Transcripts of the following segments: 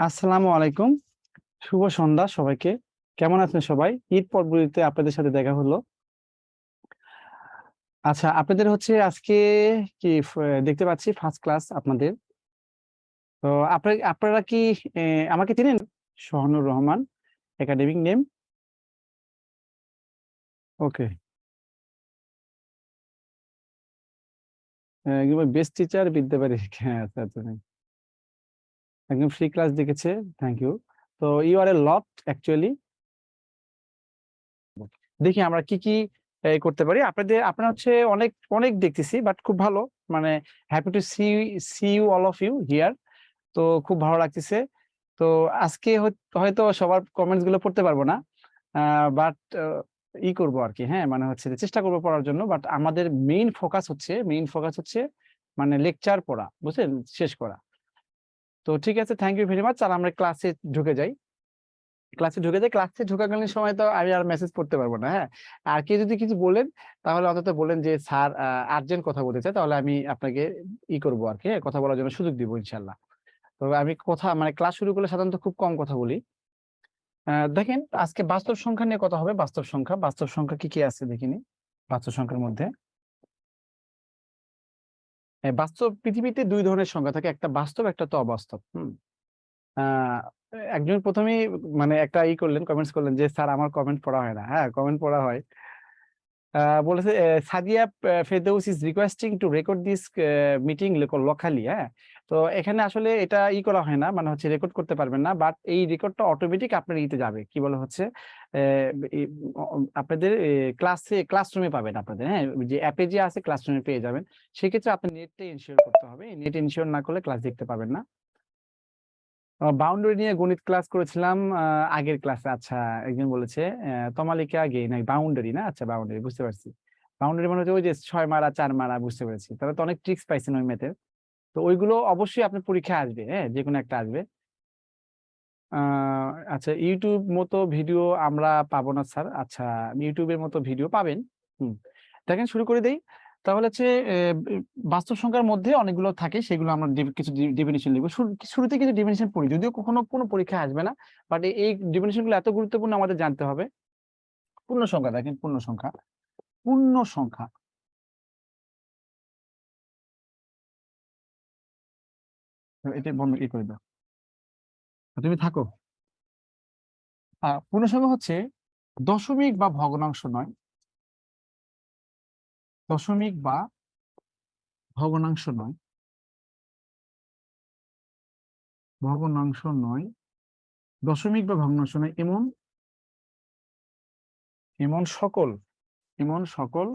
আসসালামু আলাইকুম। শুভ সন্ধ্যা সবাইকে। কেমন আছেন সবাই? ঈদ পরবর্তীতে আপনাদের সাথে দেখা হলো। আচ্ছা, আপনাদের হচ্ছে আজকে কি দেখতে পাচ্ছি ফার্স্ট ক্লাস আপনাদের। তো আপনারা কি আমাকে চিনেন? Sohanur Rahman, academic name. Okay. একদম বেস্ট টিচার বিদ্যাবাড়ি। হ্যাঁ, আচ্ছা, আচ্ছা। একদম ফ্রি ক্লাস দেখেছে। Thank you. তো you are a lot actually. দেখি আমরা কি করতে পারি। আপনারা হচ্ছে অনেক অনেক দেখতেছি, বাট খুব ভালো। মানে happy to see you all of you here. তো খুব ভালো লাগতেছে। তো আজকে হয়তো সবার কমেন্টস গুলো পড়তে পারবো না, বাট করবো আর কি। হ্যাঁ, মানে হচ্ছে যে চেষ্টা করবো পড়ার জন্য, বাট আমাদের মেইন ফোকাস হচ্ছে মানে লেকচার পড়া, বুঝছেন, শেষ করা। তো ঠিক আছে, থ্যাংক ইউ ভেরি মাচ। আর আমরা ক্লাসে ঢোকাকালীন সময় তো আমি আর মেসেজ পড়তে পারবো না। হ্যাঁ, আর কেউ যদি কিছু বলেন, তাহলে অন্তত বলেন যে স্যার আর্জেন্ট কথা বলতে চাই, তাহলে আমি আপনাকে করবো আর কি। হ্যাঁ, কথা বলার জন্য সুযোগ দিব ইনশাল্লাহ। তবে আমি কথা মানে ক্লাস শুরু করলে সাধারণত খুব কম কথা বলি। দেখেন, আজকে বাস্তব সংখ্যা নিয়ে কথা হবে। বাস্তব সংখ্যা কি আছে দেখিনি। বাস্তব সংখ্যার মধ্যে বাস্তব পৃথিবীতে দুই ধরনের সংখ্যা থাকে, একটা বাস্তব, একটা তো অবাস্তব। আহ একজন প্রথমেই মানে একটা করলেন, কমেন্টস করলেন যে স্যার আমার কমেন্ট পড়া হয় না। হ্যাঁ, কমেন্ট পড়া হয়। বলেছে Sadia Ferdous is requesting two record this meeting locally. হ্যাঁ, তো এখানে আসলে এটা করা হয় না, মানে হচ্ছে রেকর্ড করতে পারবেন না, বাট এই রেকর্ডটা অটোমেটিক আপনার যাবে, কি বলে হচ্ছে আপনাদের ক্লাসরুমে পাবেন আপনাদের। হ্যাঁ, যে অ্যাপে যে আছে ক্লাসরুমে পেয়ে যাবেন। সেক্ষেত্রে আপনার নেটটা ইনশিওর করতে হবে। নেট ইনশিওর না করলে ক্লাস দেখতে পাবেন না। বাউন্ডারি নিয়ে গণিত ক্লাস করেছিলাম আগের ক্লাসে। আচ্ছা, একজন বলেছে তমালিকা গে না, বাউন্ডারি না। আচ্ছা, বাউন্ডারি বুঝতে পারছি। বাউন্ডারি মানে হচ্ছে ওই যে 6 মারা 4 মারা, বুঝতে পেরেছি। তাহলে তো অনেক ট্রিক্স পাইছেন ওই ম্যাথের। তো ওইগুলো অবশ্যই আপনার পরীক্ষায় আসবে। হ্যাঁ, যে কোনো একটা আসবে। আচ্ছা, ইউটিউব মতো ভিডিও আমরা পাবো না স্যার। আচ্ছা, ইউটিউবের মতো ভিডিও পাবেন। হুম, দেখেন শুরু করে দেই। তাহলে হচ্ছে বাস্তব সংখ্যার মধ্যে অনেকগুলো থাকে, সেগুলো আমরা কিছু ডেফিনিশন লিখবো। শুরুতে কিছু ডেফিনিশন পড়ি, যদিও কখনো কোনো পরীক্ষায় আসবে না, বাট এই ডেফিনিশন গুলো এত গুরুত্বপূর্ণ আমাদের জানতে হবে। পূর্ণ সংখ্যা, দেখেন পূর্ণ সংখ্যা। এটা বন্ধ করে দাও, তুমি থাকো। পূর্ণ সংখ্যা হচ্ছে দশমিক বা ভগ্নাংশ নয়। দশমিক বা ভগ্নাংশ নয়। ভগ্নাংশ নয়। দশমিক বা ভগ্নাংশ নয় এমন এমন সকল এমন সকল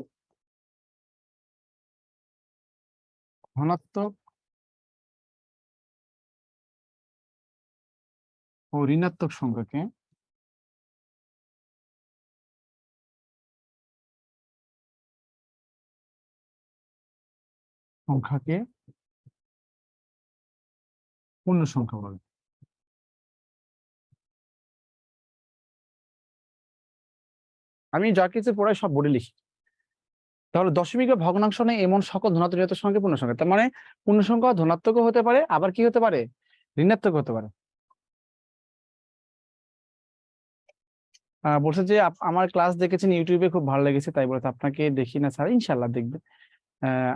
ধনাত্মক ও ঋণাত্মক সংখ্যাকে পূর্ণ সংখ্যা বলে। আমি যা কিছু পড়াই সব বোর্ডে লিখি। তাহলে দশমিক বা ভগ্নাংশ নেই এমন সকল ধনাত্মক ঋণাত্মক সংখ্যা পূর্ণ সংখ্যা। তার মানে পূর্ণ সংখ্যা ধনাত্মক হতে পারে, আবার কি হতে পারে, ঋণাত্মক হতে পারে। বলছে যে আমার ক্লাস দেখেছেন ইউটিউবে, খুব ভালো লেগেছে, তাই বলতে আপনাকে দেখি না স্যার, ইনশাল্লাহ দেখবেন।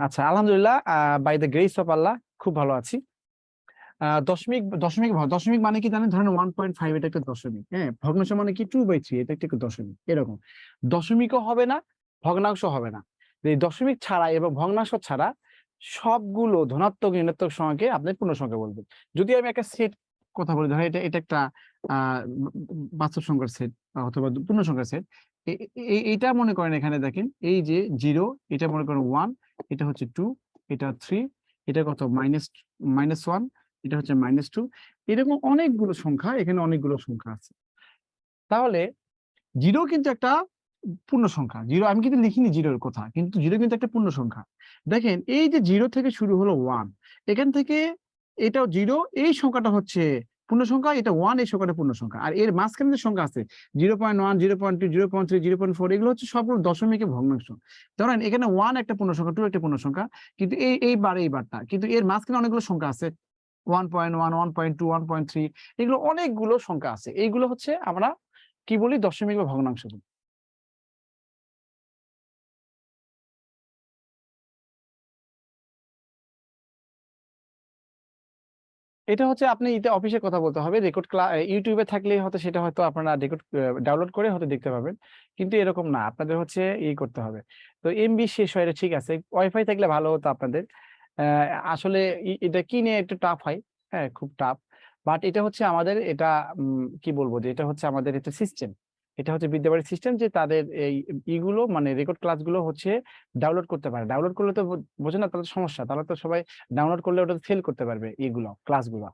আচ্ছা, আলহামদুলিল্লাহ, বাই দ্য গ্রেস অফ আল্লাহ খুব ভালো আছি। দশমিক মানে কি জানেন? ধরেন 1.5, এটা একটা দশমিক। হ্যাঁ, ভগ্নাংশ মানে কি 2/3, এটা একটা দশমিক। এরকম দশমিকও হবে না, ভগ্নাংশ হবে না। এই দশমিক ছাড়া এবং ভগ্নাংশ ছাড়া সবগুলো ধনাত্মক ঋণাত্মক সংখ্যাকে আপনি পূর্ণ সংখ্যা বলবেন। যদি আমি একটা সেট কথা বলি, ধরেন এটা এটা একটা আহ বাস্তব সংখ্যার সেট অথবা পূর্ণ সংখ্যার সেট। এইটা মনে করেন, এখানে দেখেন এই যে 0, এটা মনে করেন 1, এটা হচ্ছে 2, এটা 3, এটা কত -1, এটা হচ্ছে -2। এরকম অনেকগুলো সংখ্যা, এখানে অনেকগুলো সংখ্যা আছে। তাহলে জিরো কিন্তু একটা পূর্ণ সংখ্যা। জিরো আমি কিন্তু লিখিনি জিরোর কথা, কিন্তু জিরো কিন্তু একটা পূর্ণ সংখ্যা। দেখেন এই যে জিরো থেকে শুরু হলো 1, এখান থেকে এটাও জিরো, এই সংখ্যাটা হচ্ছে পূর্ণ সংখ্যা, এটা 1, এই সংখ্যাটা পূর্ণ সংখ্যা। আর এর মাঝখানে যে সংখ্যা আছে 0.1, 0.2, 0.3, 0.4, এগুলো হচ্ছে সবগুলো দশমিকের ভগ্নাংশ। ধরেন এখানে 1 একটা পূর্ণ সংখ্যা, 2 একটা পূর্ণ সংখ্যা, কিন্তু এই বারটা, কিন্তু এর মাঝখানে অনেকগুলো সংখ্যা আছে। 1.1, 1.2, 1.3, এগুলো অনেকগুলো সংখ্যা আছে। এইগুলো হচ্ছে আমরা কি বলি, দশমিক বা ভগ্নাংশ বলি। এটা হচ্ছে আপনি অফিসে কথা বলতে হবে, রেকর্ড ইউটিউবে থাকলে হয়তো সেটা হয়তো আপনারা রেকর্ড ডাউনলোড করে হয়তো দেখতে পাবেন, কিন্তু এরকম না, আপনাদের হচ্ছে করতে হবে। তো এমবি শেষ হয়, এটা ঠিক আছে, ওয়াইফাই থাকলে ভালো হতো আপনাদের। আসলে এটা কিনে একটু টাফ হয়, হ্যাঁ খুব টাফ, বাট এটা হচ্ছে আমাদের এটা কি বলবো, যে এটা হচ্ছে আমাদের একটা সিস্টেম, এটা হচ্ছে বিদ্যাবাড়ির সিস্টেম, যে তাদের এই ইগুলো মানে রেকর্ড ক্লাসগুলো হচ্ছে ডাউনলোড করতে পারে। ডাউনলোড করলে তো বোঝে না, তাহলে সমস্যা, তাহলে তো সবাই ডাউনলোড করলে ওটা ফেল করতে পারবে এগুলো ক্লাসগুলো।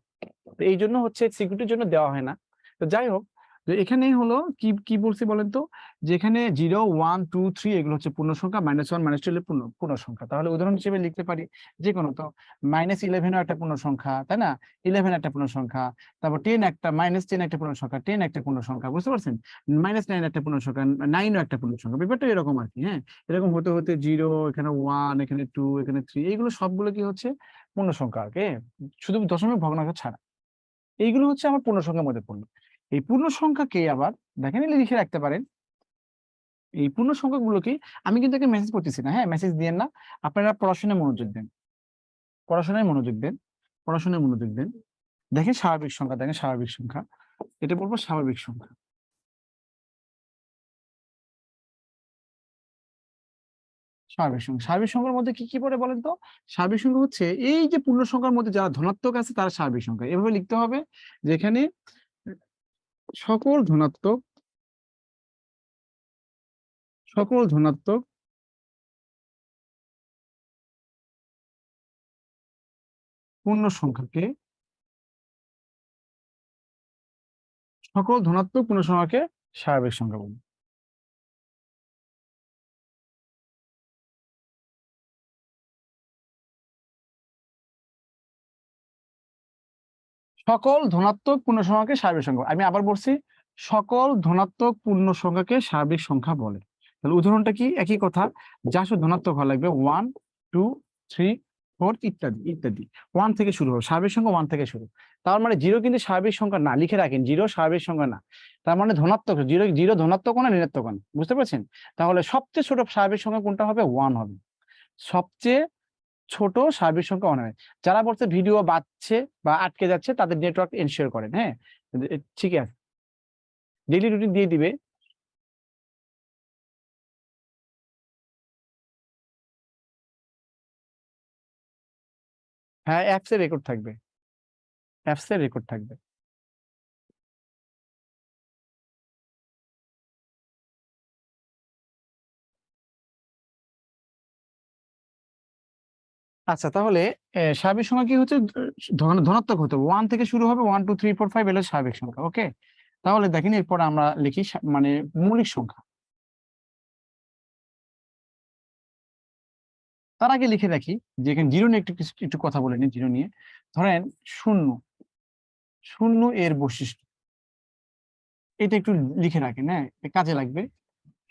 তো এই জন্য হচ্ছে সিকিউরিটির জন্য দেওয়া হয় না। তো যাই হোক, তো এখানে হলো কি কি বলছি বলেন তো, যে এখানে 0, 1, 2, 3 এগুলো হচ্ছে পূর্ণ সংখ্যা, -1, -2 হলে পূর্ণ সংখ্যা। তাহলে উদাহরণ হিসেবে লিখতে পারি যে কোনো, তো -11 একটা পূর্ণ সংখ্যা, তাই না? 11 একটা পূর্ণ সংখ্যা, তারপর 10 একটা, -10 একটা পূর্ণ সংখ্যা, 10 একটা পূর্ণ সংখ্যা, বুঝতে পারছেন? -9 একটা পূর্ণ সংখ্যা, 9 ও একটা পূর্ণ সংখ্যা। ব্যাপারটা এরকম আর কি, হ্যাঁ। এরকম হতে হতে 0, এখানে 1, এখানে 2, এখানে 3, এইগুলো সবগুলো কি হচ্ছে পূর্ণ সংখ্যা, ওকে, শুধু দশমিক ভগ্নাংশ ছাড়া। এইগুলো হচ্ছে আমার পূর্ণ সংখ্যার মধ্যে পড়লো। এই পূর্ণ সংখ্যাকে আবার দেখেন, লিখে রাখতে পারেন। এই পূর্ণ সংখ্যাগুলোকে আমি কিন্তু একটা মেসেজ করতেছি না, হ্যাঁ, মেসেজ দিয়েন না, আপনারা পড়াশোনায় মনোযোগ দেন, পড়াশোনায় মনোযোগ দেন, পড়াশোনায় মনোযোগ দেন। দেখেন স্বাভাবিক সংখ্যা, দেখেন স্বাভাবিক সংখ্যা, এটা বলবো স্বাভাবিক সংখ্যা। স্বাভাবিক সংখ্যা, স্বাভাবিক সংখ্যার মধ্যে কি কি পড়ে বলেন তো? স্বাভাবিক সংখ্যা হচ্ছে এই যে পূর্ণ সংখ্যার মধ্যে যারা ধনাত্মক আছে তারা স্বাভাবিক সংখ্যা। এভাবে লিখতে হবে, যেখানে সকল ধনাত্মক, সকল ধনাত্মক পূর্ণ সংখ্যাকে, সকল ধনাত্মক পূর্ণ সংখ্যাকে স্বাভাবিক সংখ্যা বলি। সকল ধনাত্মক পূর্ণ সংখ্যাকে স্বাভাবিক সংখ্যা, আমি আবার বলছি, সকল ধনাত্মক পূর্ণ সংখ্যাকে স্বাভাবিক সংখ্যা বলে। তাহলে উদাহরণটা কি, একই কথা, যা শুধু ধনাত্মক হওয়া লাগবে, 1, 2, 3, 4 ইত্যাদি ইত্যাদি। 1 থেকে শুরু হবে, স্বাভাবিক সংখ্যা 1 থেকে শুরু। তার মানে 0 কিন্তু স্বাভাবিক সংখ্যা না, লিখে রাখেন, 0 স্বাভাবিক সংখ্যা না। তার মানে ধনাত্মক, 0 ধনাত্মক না, ঋণাত্মক না, বুঝতে পারছেন? তাহলে সবচেয়ে ছোট স্বাভাবিক সংখ্যা কোনটা হবে? 1 হবে। সবচেয়ে ছোট স্বাভাবিক সংখ্যা 1 হবে। যারা বলছে ভিডিও বাজছে বা আটকে যাচ্ছে, তাদের নেটওয়ার্ক এনশিওর করেন, হ্যাঁ, ঠিক আছে, ডেইলি রুটিন দিয়ে দিবে। হ্যাঁ, অ্যাপস এর রেকর্ড থাকবে, অ্যাপস এর রেকর্ড থাকবে। আচ্ছা, তাহলে স্বাভাবিক সংখ্যা কি হচ্ছে, ধনাত্মক হতে হবে, 1 থেকে শুরু হবে, 1, 2, 3, 4, 5 এলো স্বাভাবিক সংখ্যা, ওকে। তাহলে দেখেন এরপর আমরা লিখি মানে মৌলিক সংখ্যা। তার আগে লিখে রাখি যে এখানে জিরো নিয়ে একটু একটু কথা বলে নিই, জিরো নিয়ে। ধরেন শূন্য, শূন্য এর বৈশিষ্ট্য, এটা একটু লিখে রাখেন, হ্যাঁ, কাজে লাগবে।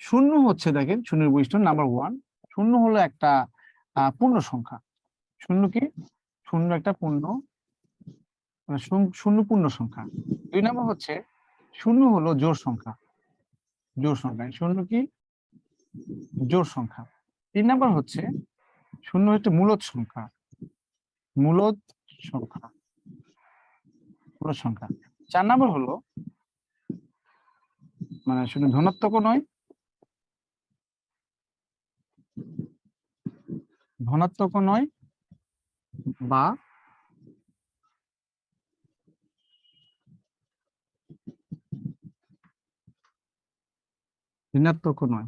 শূন্য হচ্ছে, দেখেন শূন্যের বৈশিষ্ট্য নাম্বার 1, শূন্য হলো একটা পূর্ণ সংখ্যা। শূন্য কি? শূন্য একটা পূর্ণ, মানে শূন্য পূর্ণ সংখ্যা। 2 নম্বর হচ্ছে শূন্য হলো জোড় সংখ্যা, জোড় সংখ্যা, শূন্য কি? জোড় সংখ্যা। 3 নম্বর হচ্ছে শূন্য হচ্ছে মূলদ সংখ্যা, মূলদ সংখ্যা, মূলদ সংখ্যা। 4 নম্বর হলো মানে শুধু ধনাত্মকও নয়, ধনাত্মকও নয় বা ঋণাত্মকও নয়।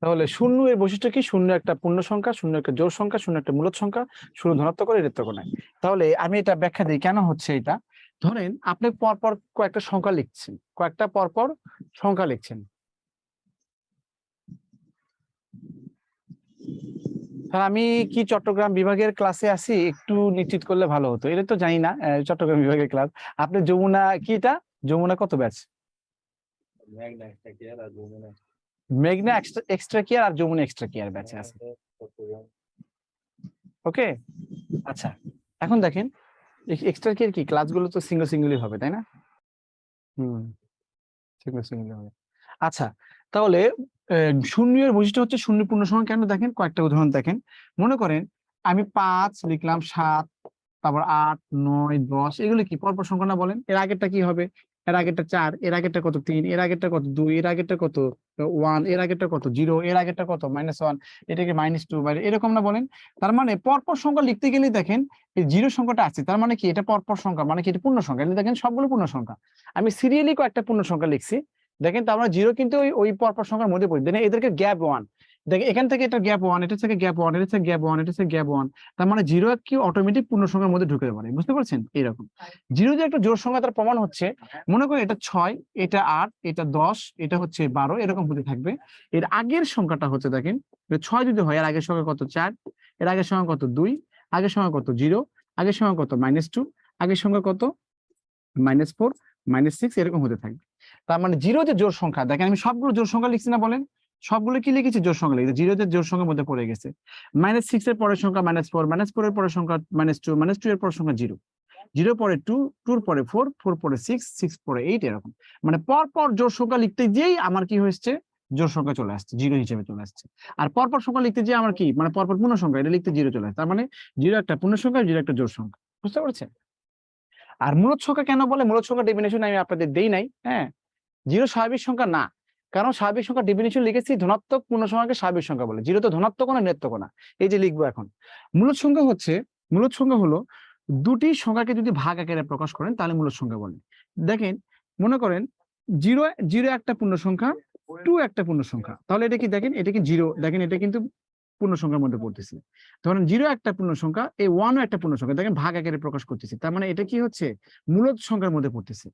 তাহলে শূন্য এর বৈশিষ্ট্য কি? শূন্য একটা পূর্ণ সংখ্যা, শূন্য একটা জোড় সংখ্যা, শূন্য একটা মূলদ সংখ্যা, শূন্য ধনাত্মক করে ঋণাত্মক নয়। তাহলে আমি এটা ব্যাখ্যা দিই কেন হচ্ছে এটা। ধরেন আপনি পরপর কয়েকটা সংখ্যা লিখছেন, কয়েকটা পরপর সংখ্যা লিখছেন। তাহলে আমি কি চট্টগ্রাম বিভাগের ক্লাসে আছি একটু নিশ্চিত করলে ভালো হতো, এটা তো জানি না, চট্টগ্রাম বিভাগের ক্লাস। আপনি যমুনা কি, এটা যমুনা কত ব্যাচ? মেঘনা এক্সট্রা কেয়ার আর যমুনা এক্সট্রা কেয়ার ব্যাচে আছে। ওকে, আচ্ছা এখন দেখেন এক্সট্রা কি ক্লাসগুলো তো সিঙ্গেল সিঙ্গেলই হবে তাই না? হুম, সিঙ্গেল সিঙ্গেল হবে। আচ্ছা, তাহলে শূন্যের বৈশিষ্ট্য হচ্ছে শূন্য পূর্ণ সংখ্যা কেন দেখেন কয়েকটা উদাহরণ দেখেন। মনে করেন আমি 5 লিখলাম, 7, তারপর 8, 9, 10 এগুলো কি পরপর সংখ্যা না বলেন? এর আগেরটা কি হবে? এর আগেরটা 4, এর আগেরটা কত 3, এর আগেরটা কত 2, এর আগেরটা কত 1, এর আগেরটা কত 0, এর আগেরটা কত -1, এটাকে -2 বা এরকম না বলেন? তার মানে পরপর সংখ্যা লিখতে গেলেই দেখেন এই 0 সংখ্যাটা আছে, তার মানে কি এটা পরপর সংখ্যা, মানে কি এটা পূর্ণ সংখ্যা। এটা দেখেন সবগুলো পূর্ণ সংখ্যা। আমি সিরিয়ালি কয়েকটা পূর্ণ সংখ্যা লিখছি, দেখেন তো আমরা 0 কিন্তু ওই পরপর সংখ্যার মধ্যে পড়ি, দেখেন এদেরকে গ্যাপ 1, দেখেন এখান থেকে এটা গ্যাপ 1, এটা থেকে গ্যাপ 1, এটা থেকে গ্যাপ 1, এটা থেকে গ্যাপ 1, তার মানে 0 কি অটোমেটিক পূর্ণ সংখ্যার মধ্যে ঢুকে পারে, বুঝতে পারছেন? এরকম 0 যে একটা জোড় সংখ্যা তার প্রমাণ হচ্ছে, মনে করেন এটা 6, এটা 8, এটা 10, এটা হচ্ছে 12, এরকম হতে থাকবে। এর আগের সংখ্যাটা হচ্ছে দেখেন 6 যদি হয়, এর আগের সংখ্যা কত 4, এর আগের সংখ্যা কত 2, আগের সংখ্যা কত 0, আগের সংখ্যা কত -2, আগের সংখ্যা কত -4, -6, এরকম হতে থাকবে। তার মানে 0 যে জোড় সংখ্যা, দেখেন আমি সবগুলো জোড় সংখ্যা লিখছি না বলেন? সবগুলো কি লিখেছি? জোড় সংখ্যা লিখেছি। 0 যে জোড় সংখ্যার মধ্যে পড়ে গেছে। -6 এর পরের সংখ্যা -4, -4 এর পরের সংখ্যা -2, -2 এর পরের সংখ্যা 0, 0 পরে 2, 2 এর পরে 4, 4 পরে 6, 6 পরে 8, এরকম। মানে পরপর জোড় সংখ্যা লিখতে গিয়েই আমার কি হয়েছে? জোড় সংখ্যা চলে আসছে, 0 হিসেবে চলে আসছে। আর পরপর সংখ্যা লিখতে গিয়ে আমার কি মানে পরপর পূর্ণ সংখ্যা, এটা লিখতে 0 চলে আসছে। তার মানে 0 একটা পূর্ণ সংখ্যা, 0 একটা জোড় সংখ্যা। বুঝতে পারছেন? আর মূলদ সংখ্যা কেন বলে? মূলদ সংখ্যা ডেফিনিশন আমি আপনাদের দেই নাই, হ্যাঁ? 0 স্বাভাবিক সংখ্যা না। কারণ স্বাভাবিক সংখ্যা ডেফিনিশন লিখেছি ধনাত্মক পূর্ণ সংখ্যাকে স্বাভাবিক সংখ্যা বলে। 0 তো ধনাত্মক না, ঋণাত্মক না। এই যে লিখবো এখন। মূলদ সংখ্যা হচ্ছে, মূলদ সংখ্যা হলো দুটি সংখ্যাকে যদি ভাগ আকারে প্রকাশ করেন তাহলে মূলদ সংখ্যা বলে। দেখেন মনে করেন 0 0 একটা পূর্ণ সংখ্যা, 2 একটা পূর্ণ সংখ্যা। তাহলে এটা কি দেখেন, এটা কি 0, দেখেন এটা কিন্তু পূর্ণ সংখ্যার মধ্যে পড়তেছে। ধরেন 0 একটা পূর্ণ সংখ্যা, এই 1 ও একটা পূর্ণ সংখ্যা, দেখেন ভাগ আকারে প্রকাশ করতেছি। তার মানে এটা কি হচ্ছে? মূলদ সংখ্যার মধ্যে পড়তেছে।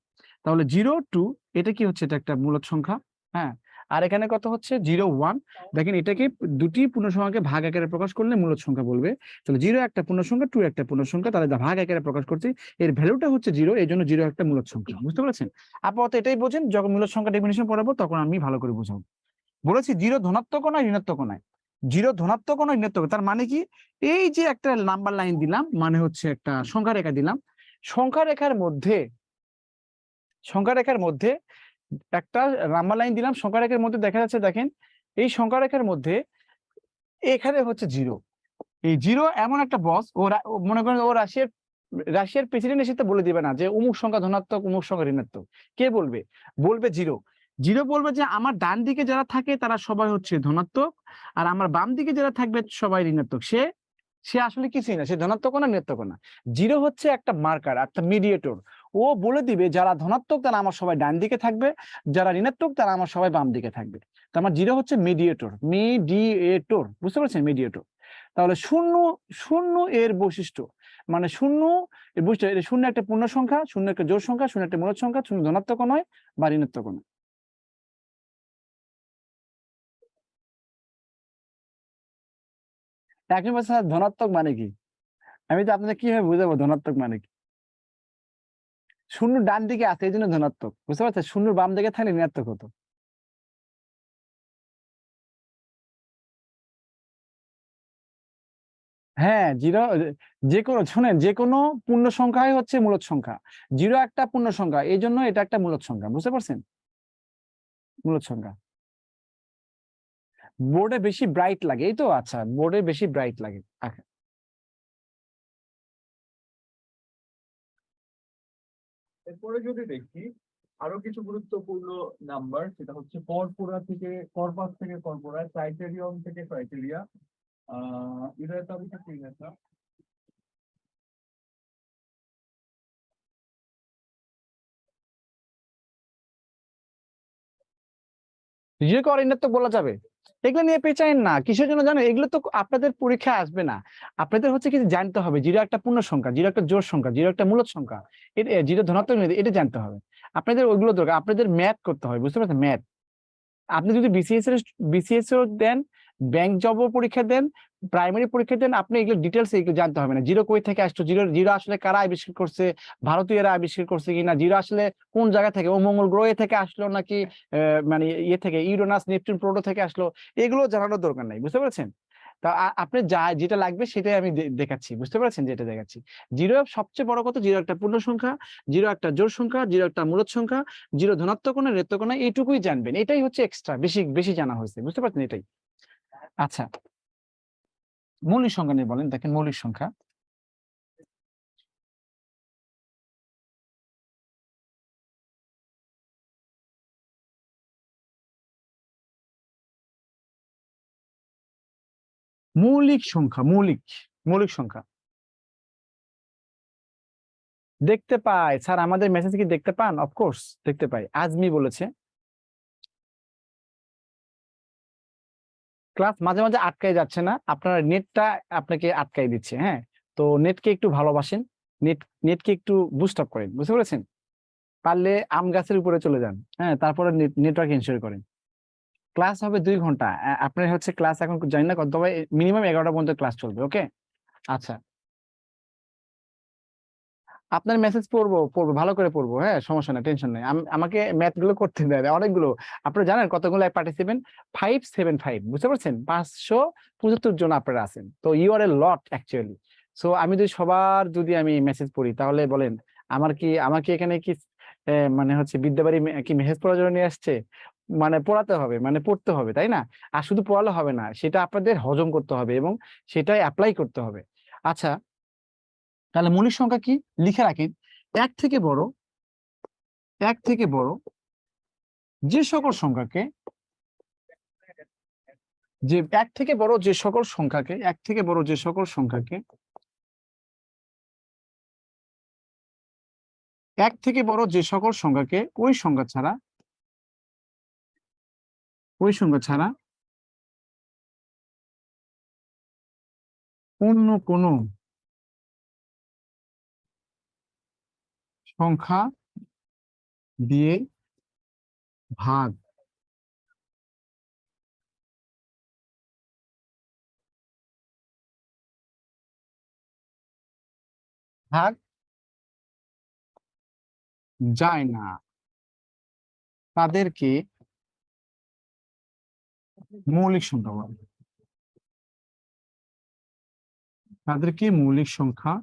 তাহলে 0 2 এটা কি হচ্ছে? এটা একটা মূলদ সংখ্যা, হ্যাঁ? আর এখানে কত হচ্ছে? 0 1, দেখেন এটাকে দুটি পূর্ণ সংখ্যাকে ভাগ আকারে প্রকাশ করলে মূলদ সংখ্যা বলবে। তাহলে 0 একটা পূর্ণ সংখ্যা, 2 একটা পূর্ণ সংখ্যা, তাহলে ভাগ আকারে প্রকাশ করছি, এর ভ্যালুটা হচ্ছে 0, এইজন্য 0 একটা মূলদ সংখ্যা। বুঝতে পেরেছেন? আপাতত এটাই বোঝেন, যখন মূলদ সংখ্যা ডেফিনিশন পড়াবো তখন আমি ভালো করে বুঝাবো। বলেছি 0 ধনাত্মক নয়, ঋণাত্মক নয়। 0 ধনাত্মক নয়, ঋণাত্মক। তার মানে কি? এই যে একটা নাম্বার লাইন দিলাম, মানে হচ্ছে একটা সংখ্যা রেখা দিলাম। সংখ্যা রেখার মধ্যে, সংখ্যা রেখার মধ্যে একটা নাম্বার লাইন দিলাম, সংখ্যা রেখার মধ্যে দেখা যাচ্ছে, দেখেন এই সংখ্যা রেখার মধ্যে এখানে হচ্ছে 0। এই 0 এমন একটা বস, ও মনে করেন ও রাশিয়ার প্রেসিডেন্ট এসে তো বলে দিবে না যে অমুক সংখ্যা ধনাত্মক, অমুক সংখ্যা ঋণাত্মক। কে বলবে? বলবে 0। 0 বলবে যে আমার ডান দিকে যারা থাকে তারা সবাই হচ্ছে ধনাত্মক, আর আমার বাম দিকে যারা থাকবে সবাই ঋণাত্মক। সে সে আসলে কিছুই না, সে ধনাত্মক না, ঋণাত্মক না। 0 হচ্ছে একটা মার্কার, একটা মিডিয়েটর। ও বলে দিবে যারা ধনাত্মক তারা আমার সবাই ডান দিকে থাকবে, যারা ঋণাত্মক তারা আমার সবাই বাম দিকে থাকবে। তার মানে 0 হচ্ছে মিডিয়েটর, মিডিয়েটর, বুঝতে পারছেন? মিডিয়েটর। তাহলে শূন্য, শূন্য এর বৈশিষ্ট্য, মানে শূন্য এর বৈশিষ্ট্য, এটা শূন্য একটা পূর্ণ সংখ্যা, শূন্য একটা জোড় সংখ্যা, শূন্য একটা মূলদ সংখ্যা, শূন্য ধনাত্মক নয় বা ঋণাত্মক নয়। এখন বলছে স্যার ধনাত্মক মানে কি? আমি তো আপনাদের কিভাবে বুঝাবো ধনাত্মক মানে কি? শূন্য ডান দিকে আছে এই জন্য ধনাত্মক, বুঝতে পারছেন? শূন্য বাম দিকে থাকলে ঋণাত্মক হতো। হ্যাঁ, 0 যে কোনো শোনেন, যে কোনো পূর্ণ সংখ্যাই হচ্ছে মূলদ সংখ্যা। 0 একটা পূর্ণ সংখ্যা, এই জন্য এটা একটা মূলদ সংখ্যা, বুঝতে পারছেন? মূলদ সংখ্যা। বোর্ডে বেশি ব্রাইট লাগে, এই তো? আচ্ছা, বোর্ডে বেশি ব্রাইট লাগে। আচ্ছা, এরপরে যদি দেখি আরো কিছু গুরুত্বপূর্ণ নাম্বার, সেটা হচ্ছে পরপরা থেকে কর্পাস থেকে কর্পোরা, ক্রাইটেরিয়ন থেকে ক্রাইটেরিয়া, ইরেটা থেকে ইরেটা। নিজেকে অরিন্দাত্মক বলা যাবে? এগুলো নিয়ে পেঁচায়েন না, কিসের জন্য জানেন? এগুলো তো আপনাদের পরীক্ষায় আসবে না। আপনাদের হচ্ছে কিছু জানতে হবে, 0 একটা পূর্ণ সংখ্যা, 0 একটা জোড় সংখ্যা, 0 একটা মূলদ সংখ্যা, এটা 0 ধনাত্মক এটা জানতে হবে। আপনাদের ওইগুলো দরকার, আপনাদের ম্যাথ করতে হবে, বুঝতে পারছেন? ম্যাথ। আপনি যদি বিসিএস ও দেন, ব্যাংক জবও পরীক্ষা দেন, প্রাইমারি পরীক্ষা দেন, আপনি এগুলো ডিটেলস এগুলো জানতে হবে না। 0 কই থেকে আসলো, 0 আসলে কারা আবিষ্কার করছে, ভারতীয়রা আবিষ্কার করছে কিনা, 0 আসলে কোন জায়গা থেকে, ও মঙ্গল গ্রহে থেকে আসলো নাকি মানে ইয়ে থেকে, ইউরেনাস নেপচুন প্লুটো থেকে আসলো, এগুলো জানানোর দরকার নাই, বুঝতে পেরেছেন? তা আপনি যেটা লাগবে সেটাই আমি দেখাচ্ছি, বুঝতে পারছেন? যেটা দেখাচ্ছি, জিরো সবচেয়ে বড় কথা, জিরো একটা পূর্ণ সংখ্যা, জিরো একটা জোড় সংখ্যা, জিরো একটা মূলদ সংখ্যা, জিরো ধনাত্মক কোণ ঋণাত্মক কোণ, এইটুকুই জানবেন, এটাই হচ্ছে এক্সট্রা, বেশি বেশি জানা হয়েছে, বুঝতে পারছেন? এটাই। আচ্ছা, মৌলিক সংখ্যা নিয়ে বলেন, দেখেন মৌলিক সংখ্যা। মৌলিক সংখ্যা, মৌলিক সংখ্যা দেখতে পাই স্যার, আমাদের মেসেজ কি দেখতে পান? অফকোর্স দেখতে পাই, আজমি বলেছে। ক্লাস মাঝে মাঝে আটকাই যাচ্ছে না, আপনার নেটটা আপনাকে আটকাই দিচ্ছে। হ্যাঁ, তো নেটকে একটু ভালোবাসেন, নেট নেটকে একটু বুস্ট আপ করেন, বুঝতে পেরেছেন? পারলে আম গাছের উপরে চলে যান, হ্যাঁ, তারপরে নেটওয়ার্ক এনশিওর করেন। ক্লাস হবে 2 ঘন্টা, আপনার হচ্ছে ক্লাস এখন জানি না কত, তবে মিনিমাম 11টা পর্যন্ত ক্লাস চলবে। ওকে, আচ্ছা, আপনার মেসেজ পড়বো পড়বো ভালো করে পড়বো, হ্যাঁ, সমস্যা নাই, টেনশন নেই। আমাকে ম্যাথ গুলো করতে দেয় অনেকগুলো। আপনারা জানেন কতগুলো পার্টিসিপেন্ট? 575, বুঝতে পারছেন? 575 জন আপনারা আছেন, তো you are a lot actually. So আমি যদি সবার যদি আমি মেসেজ পড়ি, তাহলে বলেন আমাকে এখানে কি মানে হচ্ছে বিদ্যাবাড়ি কি মেসেজ পড়ার জন্য নিয়ে আসছে? মানে পড়াতে হবে, মানে পড়তে হবে, তাই না? আর শুধু পড়ালে হবে না, সেটা আপনাদের হজম করতে হবে এবং সেটাই অ্যাপ্লাই করতে হবে। আচ্ছা, তাহলে মৌলিক সংখ্যা কি লিখে রাখেন। এক থেকে বড়, এক থেকে বড় যে সকল সংখ্যাকে, যে এক থেকে বড় যে সকল সংখ্যাকে, এক থেকে বড় যে সকল সংখ্যাকে, এক থেকে বড় যে সকল সংখ্যাকে ওই সংখ্যা ছাড়া, ওই সংখ্যা ছাড়া অন্য কোনো সংখ্যা দিয়ে ভাগ, ভাগ যায় না, তাদেরকে মৌলিক সংখ্যা বলে, তাদেরকে মৌলিক সংখ্যা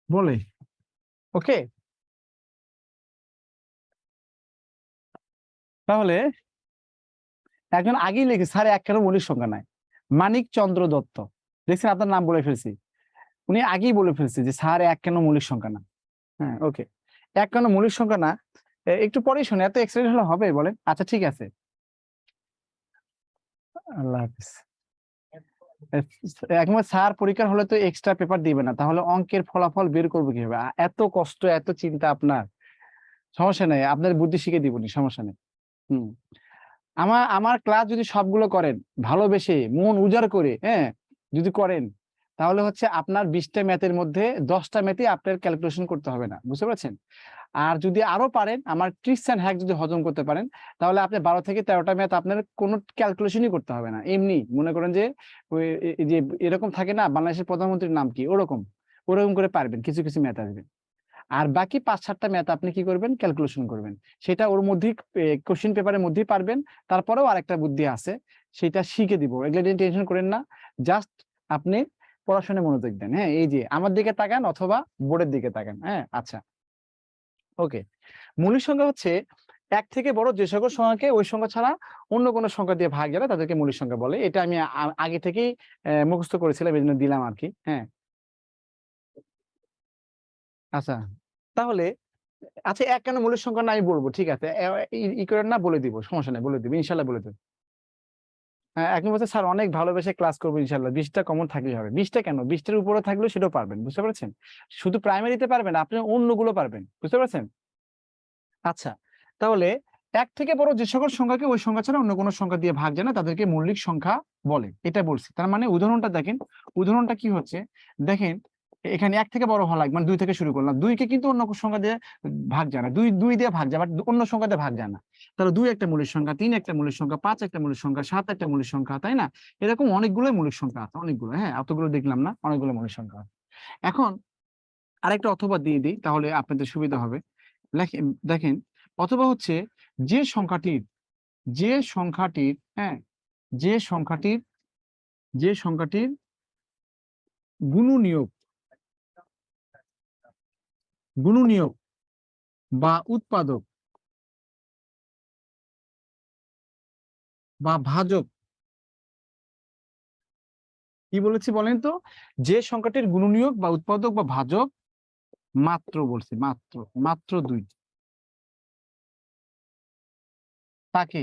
বলে। ওকে, তাহলে একজন আগেই লিখে স্যার এক কেন মৌলিক সংখ্যা নাই, মানিক চন্দ্র দত্ত, দেখছেন আপনার নাম বলে ফেলছি, উনি আগেই বলে ফেলছে যে স্যার এক কেন মৌলিক সংখ্যা না। হ্যাঁ, ওকে, এক কেন মৌলিক সংখ্যা না, একটু পরেই শুনে, এত এক্সাইটেড হলে হবে বলেন? আচ্ছা ঠিক আছে, আল্লাহ হাফিজ। একবার স্যার পরীক্ষার হলে তো এক্সট্রা পেপার দিবে না, তাহলে অঙ্কের ফলাফল বের করবে কিভাবে? এত কষ্ট, এত চিন্তা আপনার, সমস্যা নেই, আপনার বুদ্ধি শিখে দিবনি, সমস্যা নেই। হম, আমার আমার ক্লাস যদি সবগুলো করেন ভালোবেসে মন উজাড় করে, হ্যাঁ, যদি করেন, তাহলে হচ্ছে আপনার 20টা ম্যাথের মধ্যে 10টা ম্যাথই আপনার ক্যালকুলেশন করতে হবে না, বুঝতে পারছেন? আর যদি আরো পারেন, আমার ট্রিক্স এন্ড হ্যাক যদি হজম করতে পারেন, তাহলে আপনি 12 থেকে 13টা ম্যাথ আপনার কোনো ক্যালকুলেশনই করতে হবে না, এমনি মনে করেন যে ওই যে এরকম থাকে না, বাংলাদেশের প্রধানমন্ত্রীর নাম কি, ওরকম ওরকম করে পারবেন, কিছু কিছু ম্যাথ আসবে। আর বাকি 5-7টা ম্যাথ আপনি কি করবেন? ক্যালকুলেশন করবেন, সেটা ওর মধ্যেই কোশ্চেন পেপারের মধ্যেই পারবেন। তারপরেও আরেকটা বুদ্ধি আছে, সেটা শিখে দিব, এগুলো নিয়ে টেনশন করেন না, জাস্ট আপনি পড়াশোনায় মনোযোগ দেন। হ্যাঁ, এই যে আমার দিকে তাকান অথবা বোর্ডের দিকে তাকান। হ্যাঁ, আচ্ছা, ওকে। মৌলিক সংখ্যা হচ্ছে এক থেকে বড় যে সকল সংখ্যাকে ওই সংখ্যা ছাড়া অন্য কোনো সংখ্যা দিয়ে ভাগ যাবে তাদেরকে মৌলিক সংখ্যা বলে। এটা আমি আগে থেকেই মুখস্থ করেছিলাম, এই জন্য দিলাম আর কি। হ্যাঁ, আচ্ছা, তাহলে আচ্ছা, এক কেন মৌলিক সংখ্যা না আমি বলবো, ঠিক আছে, ই করেন না, বলে দিব, সমস্যা নেই, বলে দিব, ইনশাল্লাহ বলে দেব। হ্যাঁ, এখন বলছে স্যার অনেক ভালোবেসে ক্লাস করবো ইনশাল্লাহ, 20টা কমন থাকলেই হবে। 20টা কেন, 20টার উপরে থাকলেও সেটাও পারবেন, বুঝতে পারছেন? শুধু প্রাইমারিতে পারবেন, আপনি অন্যগুলো পারবেন, বুঝতে পারছেন? আচ্ছা, তাহলে এক থেকে বড় যে সকল সংখ্যাকে ওই সংখ্যা ছাড়া অন্য কোনো সংখ্যা দিয়ে ভাগ যায় না তাদেরকে মৌলিক সংখ্যা বলে, এটা বলছি। তার মানে উদাহরণটা দেখেন, উদাহরণটা কি হচ্ছে দেখেন, এখানে এক থেকে বড় হওয়া লাগবে, মানে 2 থেকে শুরু করলাম, 2কে কিন্তু অন্য কোনো সংখ্যা দিয়ে ভাগ যায় না, দুই দুই দিয়ে ভাগ যায়, বাট অন্য সংখ্যা দিয়ে ভাগ যায় না। তাহলে 2 একটা মৌলিক সংখ্যা, 3 একটা মৌলিক সংখ্যা, 5 একটা মৌলিক সংখ্যা, 7 একটা মৌলিক সংখ্যা, তাই না? এরকম অনেকগুলো মৌলিক সংখ্যা আছে, অনেকগুলো, হ্যাঁ, অতগুলো দেখলাম না, অনেকগুলো মৌলিক সংখ্যা আছে। এখন আরেকটা অথবা দিয়ে দিই, তাহলে আপনাদের সুবিধা হবে। দেখেন, অথবা হচ্ছে যে সংখ্যাটির, যে সংখ্যাটির, হ্যাঁ, যে সংখ্যাটির যে সংখ্যাটির গুণনীয়ক বা উৎপাদক বা ভাজক, কি বলেছি বলেন তো, যে সংখ্যাটির গুণনীয়ক বা উৎপাদক বা ভাজক মাত্র বলছি মাত্র 2, তাকে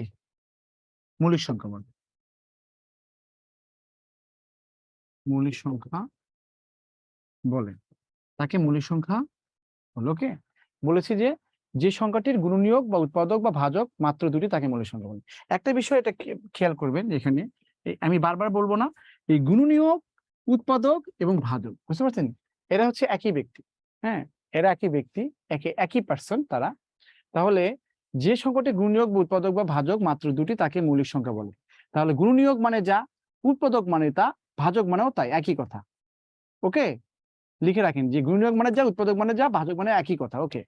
মৌলিক সংখ্যা বলে। মৌলিক সংখ্যা বলে, তাকে মৌলিক সংখ্যা বলে। ওকে, বলেছি যে যে সংখ্যাটির গুণনীয়ক বা উৎপাদক বা ভাজক মাত্র 2টি তাকে মৌলিক সংখ্যা বলে। একটা বিষয় এটা খেয়াল করবেন, এখানে আমি বারবার বলবো না, এই গুণনীয়ক, উৎপাদক এবং ভাজক, বুঝতে পারছেন, এরা হচ্ছে একই ব্যক্তি। হ্যাঁ, এরা একই ব্যক্তি, একই পার্সন তারা। তাহলে যে সংখ্যাটি গুণনীয়ক বা উৎপাদক বা ভাজক মাত্র 2টি তাকে মৌলিক সংখ্যা বলে। তাহলে গুণনীয়ক মানে যা, উৎপাদক মানে তা, ভাজক মানেও তাই, একই কথা। ওকে, লিখে রাখেন যে গুণনীয়ক মানে যা, উৎপাদক মানে যা, ভাজক মানে একই কথা। ওকে,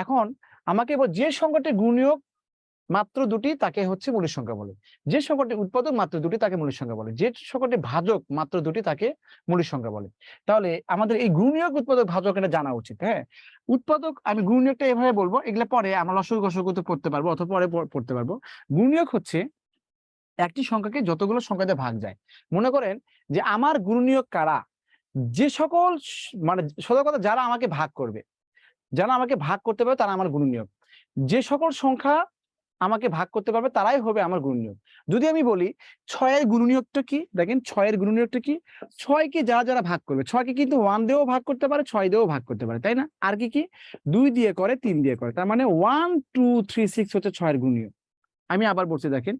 এখন আমাকে যে সংখ্যাটি গুণনীয়ক মাত্র 2টি তাকে হচ্ছে মৌলিক সংখ্যা বলে, যে সংখ্যাটি উৎপাদক মাত্র 2টি তাকে মৌলিক সংখ্যা বলে, যে সংখ্যাটি ভাজক মাত্র 2টি তাকে মৌলিক সংখ্যা বলে। তাহলে আমাদের এই গুণনীয়ক, উৎপাদক, ভাজক এটা জানা উচিত। হ্যাঁ, উৎপাদক আমি গুণনীয়কটা এভাবে বলবো, এগুলো পরে আমরা লসগু গসগু তো পড়তে পারবো, অথবা পরে পড়তে পারবো। গুণনীয়ক হচ্ছে একটি সংখ্যাকে যতগুলো সংখ্যা দিয়ে ভাগ যায়। মনে করেন যে আমার গুণনীয়ক কারা, যে সকল মানে সোজা কথা, যারা আমাকে ভাগ করবে, যারা আমাকে ভাগ করতে পারবে তারা আমার গুণনীয়ক। যে সকল সংখ্যা আমাকে ভাগ করতে পারবে তারাই হবে আমার গুণনীয়ক। যদি আমি বলি 6 এর গুণনীয়কটা কি, দেখেন 6 এর গুণনীয়কটা কি, 6 কে যারা যারা ভাগ করবে, 6 কে কিন্তু 1 দিয়েও ভাগ করতে পারে, 6 দিয়েও ভাগ করতে পারে, তাই না? আর কি কি, 2 দিয়ে করে, 3 দিয়ে করে, তার মানে 1 2 3 6 হচ্ছে 6 এর গুণনীয়ক। আমি আবার বলছি, দেখেন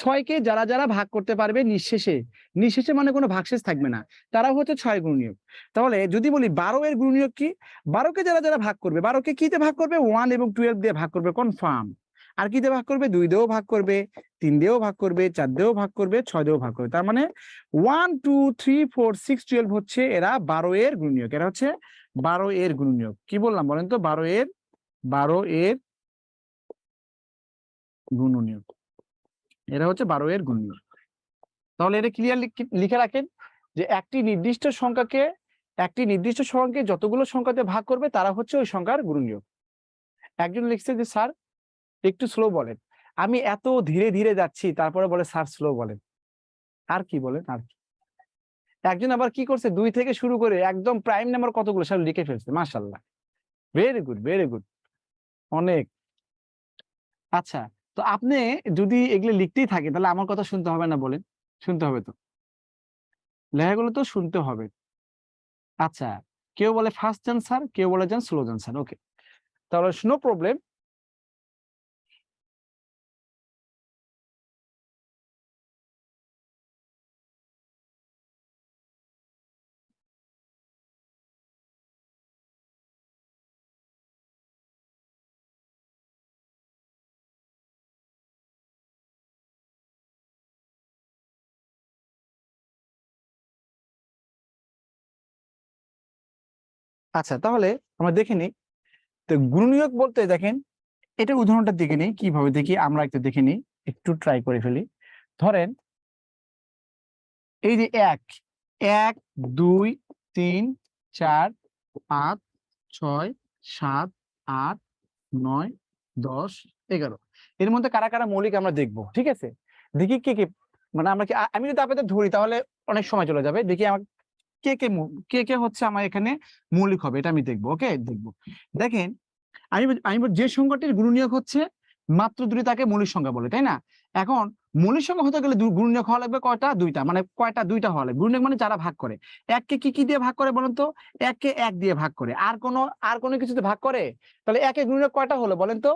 6 কে যারা যারা ভাগ করতে পারবে নিঃশেষে মানে কোনো ভাগশেষ থাকবে না, তারাও হচ্ছে 6 গুণনীয়ক। তাহলে যদি বলি 12 এর গুণনীয়ক কি, 12 কে যারা যারা ভাগ করবে, 12 কে কিতে ভাগ করবে, 1 এবং 12 দিয়ে ভাগ করবে, কনফার্ম। আর কি দিয়ে ভাগ করবে, 2 দিয়েও ভাগ করবে, 3 দিয়েও ভাগ করবে, 4 দিয়েও ভাগ করবে, 6 দিয়েও ভাগ করবে। তার মানে 1 2 3 4 6 12 হচ্ছে এরা 12 এর গুণনীয়ক, এরা হচ্ছে 12 এর গুণনীয়ক। কি বললাম বলেন তো, 12 এর গুণনীয়ক, এরা হচ্ছে 12 এর গুণনীয়ক। তাহলে এটা ক্লিয়ারলি লিখে রাখেন যে একটি নির্দিষ্ট সংখ্যাকে যতগুলো সংখ্যাতে ভাগ করবে তারা হচ্ছে ওই সংখ্যার গুণনীয়ক। একজন লিখছে যে স্যার একটু স্লো বলেন, আমি এত ধীরে ধীরে যাচ্ছি, তারপরে বলে স্যার স্লো বলেন। আর কি বলেন, আর কি। একজন আবার কি করছে, 2 থেকে শুরু করে একদম প্রাইম নাম্বার কতগুলো সব লিখে ফেলছে, মাশাআল্লাহ, ভেরি গুড ভেরি গুড, অনেক। আচ্ছা, তো আপনি যদি এগুলো লিখতেই থাকেন তাহলে আমার কথা শুনতে হবে না বলেন? শুনতে হবে তো, লেখাগুলো তো শুনতে হবে। আচ্ছা, কেউ বলে ফাস্ট যান স্যার, কেউ বলে যান স্লো যান স্যার। ওকে, তাহলে নো প্রবলেম। আচ্ছা, তাহলে আমরা দেখে নিই। তো গুণনীয়ক বলতে দেখেন, এটা উদাহরণটা দেখে নিই কিভাবে, দেখি আমরা একটু দেখে নিই, একটু ট্রাই করে ফেলি। ধরেন এই যে 1 1 2 3 4 5 6 7 8 9 10 11, এর মধ্যে কারা কারা মৌলিক আমরা দেখবো, ঠিক আছে? দেখি কে কে, মানে আমরা কি, আমি যদি আপনাদের ধরি তাহলে অনেক সময় চলে যাবে। দেখি আমার কে কে হচ্ছে আমার এখানে মৌলিক হবে, এটা আমি দেখবো। ওকে, দেখবো। দেখেন আমি যে সংখ্যাটির গুণনীয়ক হচ্ছে মাত্র 2টি তাকে মৌলিক সংখ্যা বলে, তাই না? এখন মৌলিক সংখ্যা হতে গেলে গুণনীয়ক হওয়া লাগবে কয়টা, 2টা, মানে কয়টা, 2টা হওয়া লাগবে। গুণনীয়ক মানে যারা ভাগ করে। 1 কে কি দিয়ে ভাগ করে বলেন তো, 1 কে 1 দিয়ে ভাগ করে, আর কোনো কিছুতে ভাগ করে? তাহলে 1 এর গুণনীয়ক কয়টা হলো বলেন তো?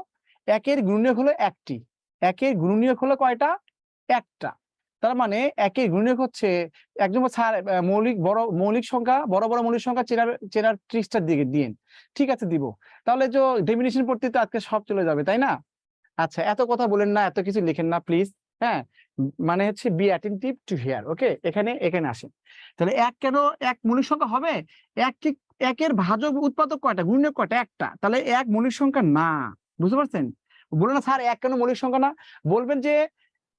1 এর গুণনীয়ক হলো 1টি, 1 এর গুণনীয়ক হলো কয়টা, 1টা। তার মানে 1 এর গুণনীয়ক হচ্ছে, একজন স্যার মৌলিক সংখ্যা, বড় বড় মৌলিক সংখ্যা চেনার ট্রিক্সটা দিকে দিন। ঠিক আছে, দিব। তাহলে যে ডেফিনিশন পড়তে তো আজকে সব চলে যাবে, তাই না? আচ্ছা, এত কথা বলেন না, এত কিছু লিখেন না প্লিজ। হ্যাঁ, মানে হচ্ছে বি অ্যাটেনটিভ টু হিয়ার। ওকে, এখানে আসেন। তাহলে 1 কেন 1 মৌলিক সংখ্যা হবে? 1 এর ভাজক উৎপাদক কয়টা, গুণনীয়ক কয়টা, 1টা। তাহলে 1 মৌলিক সংখ্যা না, বুঝতে পারছেন? বলুন না স্যার 1 কেন মৌলিক সংখ্যা না, বলবেন যে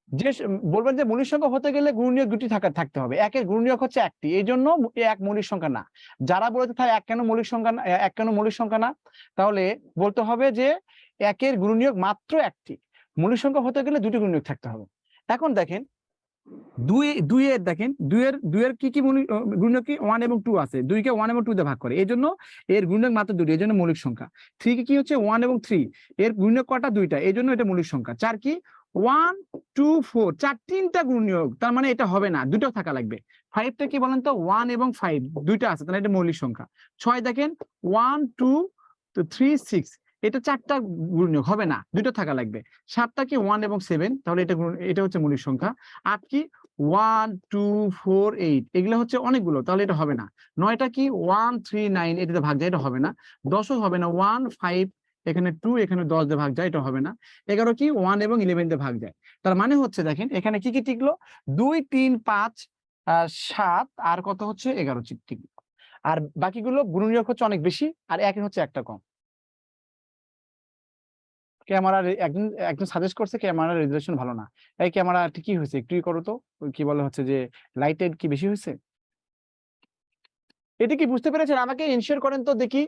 যে বলবেন যে মৌলিক সংখ্যা হতে গেলে গুণনীয়ক দুটি থাকতে হবে, একের গুণনীয়ক হচ্ছে একটি, এই জন্য এক মৌলিক সংখ্যা না। যারা বলেছে তাহলে এক কেন মৌলিক সংখ্যা না, এক কেন মৌলিক সংখ্যা না, তাহলে বলতে হবে যে একের গুণনীয়ক মাত্র একটি, মৌলিক সংখ্যা হতে গেলে দুটি গুণনীয়ক থাকতে হবে। এখন দেখেন দুইয়ের দেখেন দুইয়ের কি কি গুণনীয়ক কি 1 এবং 2 আছে, 2 কে 1 এবং 2 দিয়ে ভাগ করে, এই জন্য এর গুণনীয়ক মাত্র দুটি, এই জন্য মৌলিক সংখ্যা। 3 কি হচ্ছে 1 এবং 3, এর গুণনীয়ক কটা? দুইটা, এই জন্য এটা মৌলিক সংখ্যা। 4 কি 1 2 4, তিনটা গুণনীয়ক, তার মানে এটা হবে না, দুটো থাকা লাগবে। 5 টা কি বলেন তো? 1 এবং 5 দুইটা আছে, তাহলে এটা মৌলিক সংখ্যা। 6 দেখেন 1 2 3 6, এটা 4টা গুণনীয়ক, হবে না, দুটো থাকা লাগবে। 7 টা কি 1 এবং 7, তাহলে এটা হচ্ছে মৌলিক সংখ্যা। 8 কি 1 2 4 8, এগুলো হচ্ছে অনেকগুলো, তাহলে এটা হবে না। 9 টা কি 1 3 9, এটাতে ভাগ যায়, এটা হবে না। 10 ও হবে না, 1 5, এখানে 2, এখানে 10 দিয়ে ভাগ যায়, এটা হবে না। 11 কি 1 এবং 11 দিয়ে ভাগ যায়। তার মানে হচ্ছে দেখেন এখানে কি কি টিকলো? 2 3 5 7 আর কত হচ্ছে 11 টিকলো। আর বাকিগুলো গুণনীয়ক হচ্ছে অনেক বেশি, আর একের হচ্ছে একটা কম। ক্যামেরা একজন একজন সাজেস্ট করছে ক্যামেরার রেজুলেশন ভালো না। এই ক্যামেরা কি হয়েছে একটু করো তো, কি বলে হচ্ছে যে লাইটের কি বেশি হয়েছে? এটা কি বুঝতে পেরেছেন? আমাকে ইনশিওর করেন তো দেখি,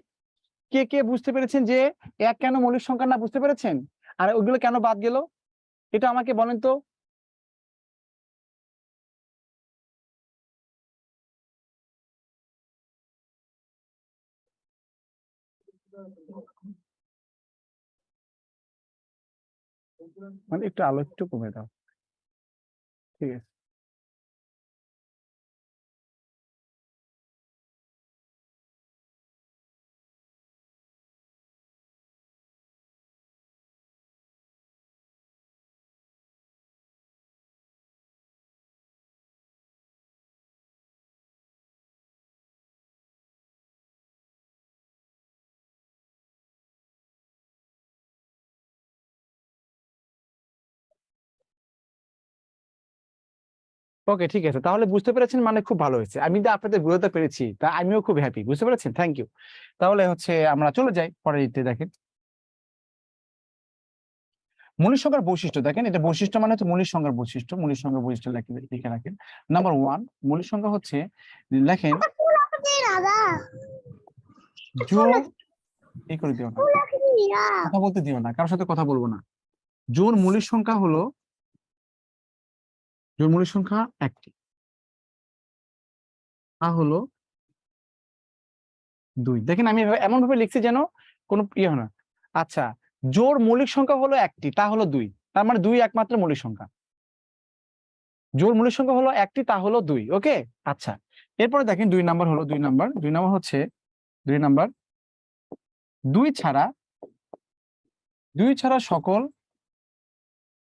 কে কে বুঝতে পেরেছেন যে এক কেন মৌলিক সংখ্যা না, বুঝতে পেরেছেন? আর ওইগুলো কেন বাদ গেল, এটা আমাকে বলেন তো। মানে একটু আলো একটু কমে দাও, ঠিক আছে? ওকে, ঠিক আছে, তাহলে বুঝতে পেরেছেন মানে খুব ভালো হয়েছে। আমি তো আপনাদের বুঝতে পেরেছি, তা আমিও খুব হ্যাপি, বুঝতে পেরেছেন, থ্যাংক ইউ। তাহলে হচ্ছে আমরা চলে যাই পরের দিকে। দেখেন মৌলিক সংখ্যার বৈশিষ্ট্য, দেখেন এটা বৈশিষ্ট্য মানে হচ্ছে মৌলিক সংখ্যার বৈশিষ্ট্য, মৌলিক সংখ্যার বৈশিষ্ট্য লিখে রাখেন। নাম্বার 1, মৌলিক সংখ্যা হচ্ছে, লেখেন জোড়, এই করে দিও না, কথা বলতে দিও না, কারোর সাথে কথা বলবো না। জোড় মৌলিক সংখ্যা হলো, জোড় মৌলিক সংখ্যা একটি, তা হলো 2। দেখেন আমি এমন ভাবে লিখছি যেন কোনো ইয়ে হয় না। আচ্ছা, জোড় মৌলিক সংখ্যা হলো একটি, তা হলো 2, তার মানে 2 একমাত্র মৌলিক সংখ্যা। জোড় মৌলিক সংখ্যা হলো একটি, তা হলো 2। ওকে, আচ্ছা, এরপরে দেখেন 2 নাম্বার হলো, 2 নাম্বার হচ্ছে 2 নাম্বার, 2 ছাড়া, 2 ছাড়া সকল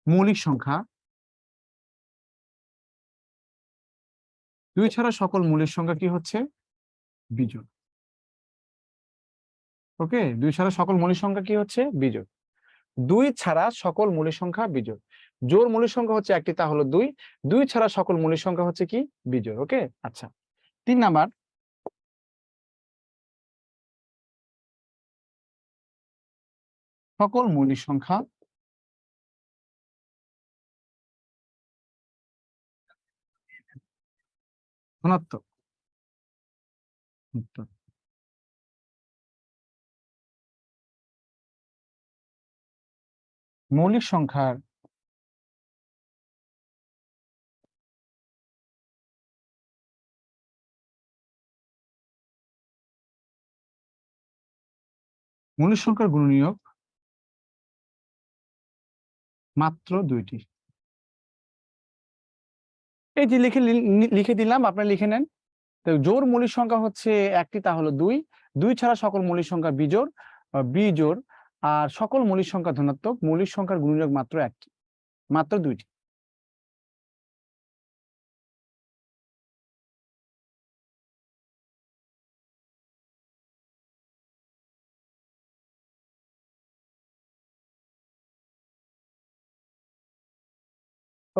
মৌলিক সংখ্যা, 2 ছাড়া সকল মৌলিক সংখ্যা কি হচ্ছে? বিজোড়। ওকে, 2 ছাড়া সকল মৌলিক সংখ্যা কি হচ্ছে? বিজোড়। 2 ছাড়া সকল মৌলিক সংখ্যা বিজোড়। জোড় মৌলিক সংখ্যা হচ্ছে একটি, তা হলো 2, 2 ছাড়া সকল মৌলিক সংখ্যা হচ্ছে কি? বিজোড়। ওকে, আচ্ছা। 3 নাম্বার, সকল মৌলিক সংখ্যা ধনাত্মক। মৌলিক সংখ্যার মৌলিক সংখ্যার গুণনীয়ক মাত্র 2টি। এই যে লিখে দিলাম, আপনারা লিখে নেন। তো জোড় মৌলিক সংখ্যা হচ্ছে একটি, তা হলো 2, 2 ছাড়া সকল মৌলিক সংখ্যা বিজোড়, বিজোড়, আর সকল মৌলিক সংখ্যা ধনাত্মক। মৌলিক সংখ্যার গুণনীয়ক মাত্র একটি, মাত্র 2টি।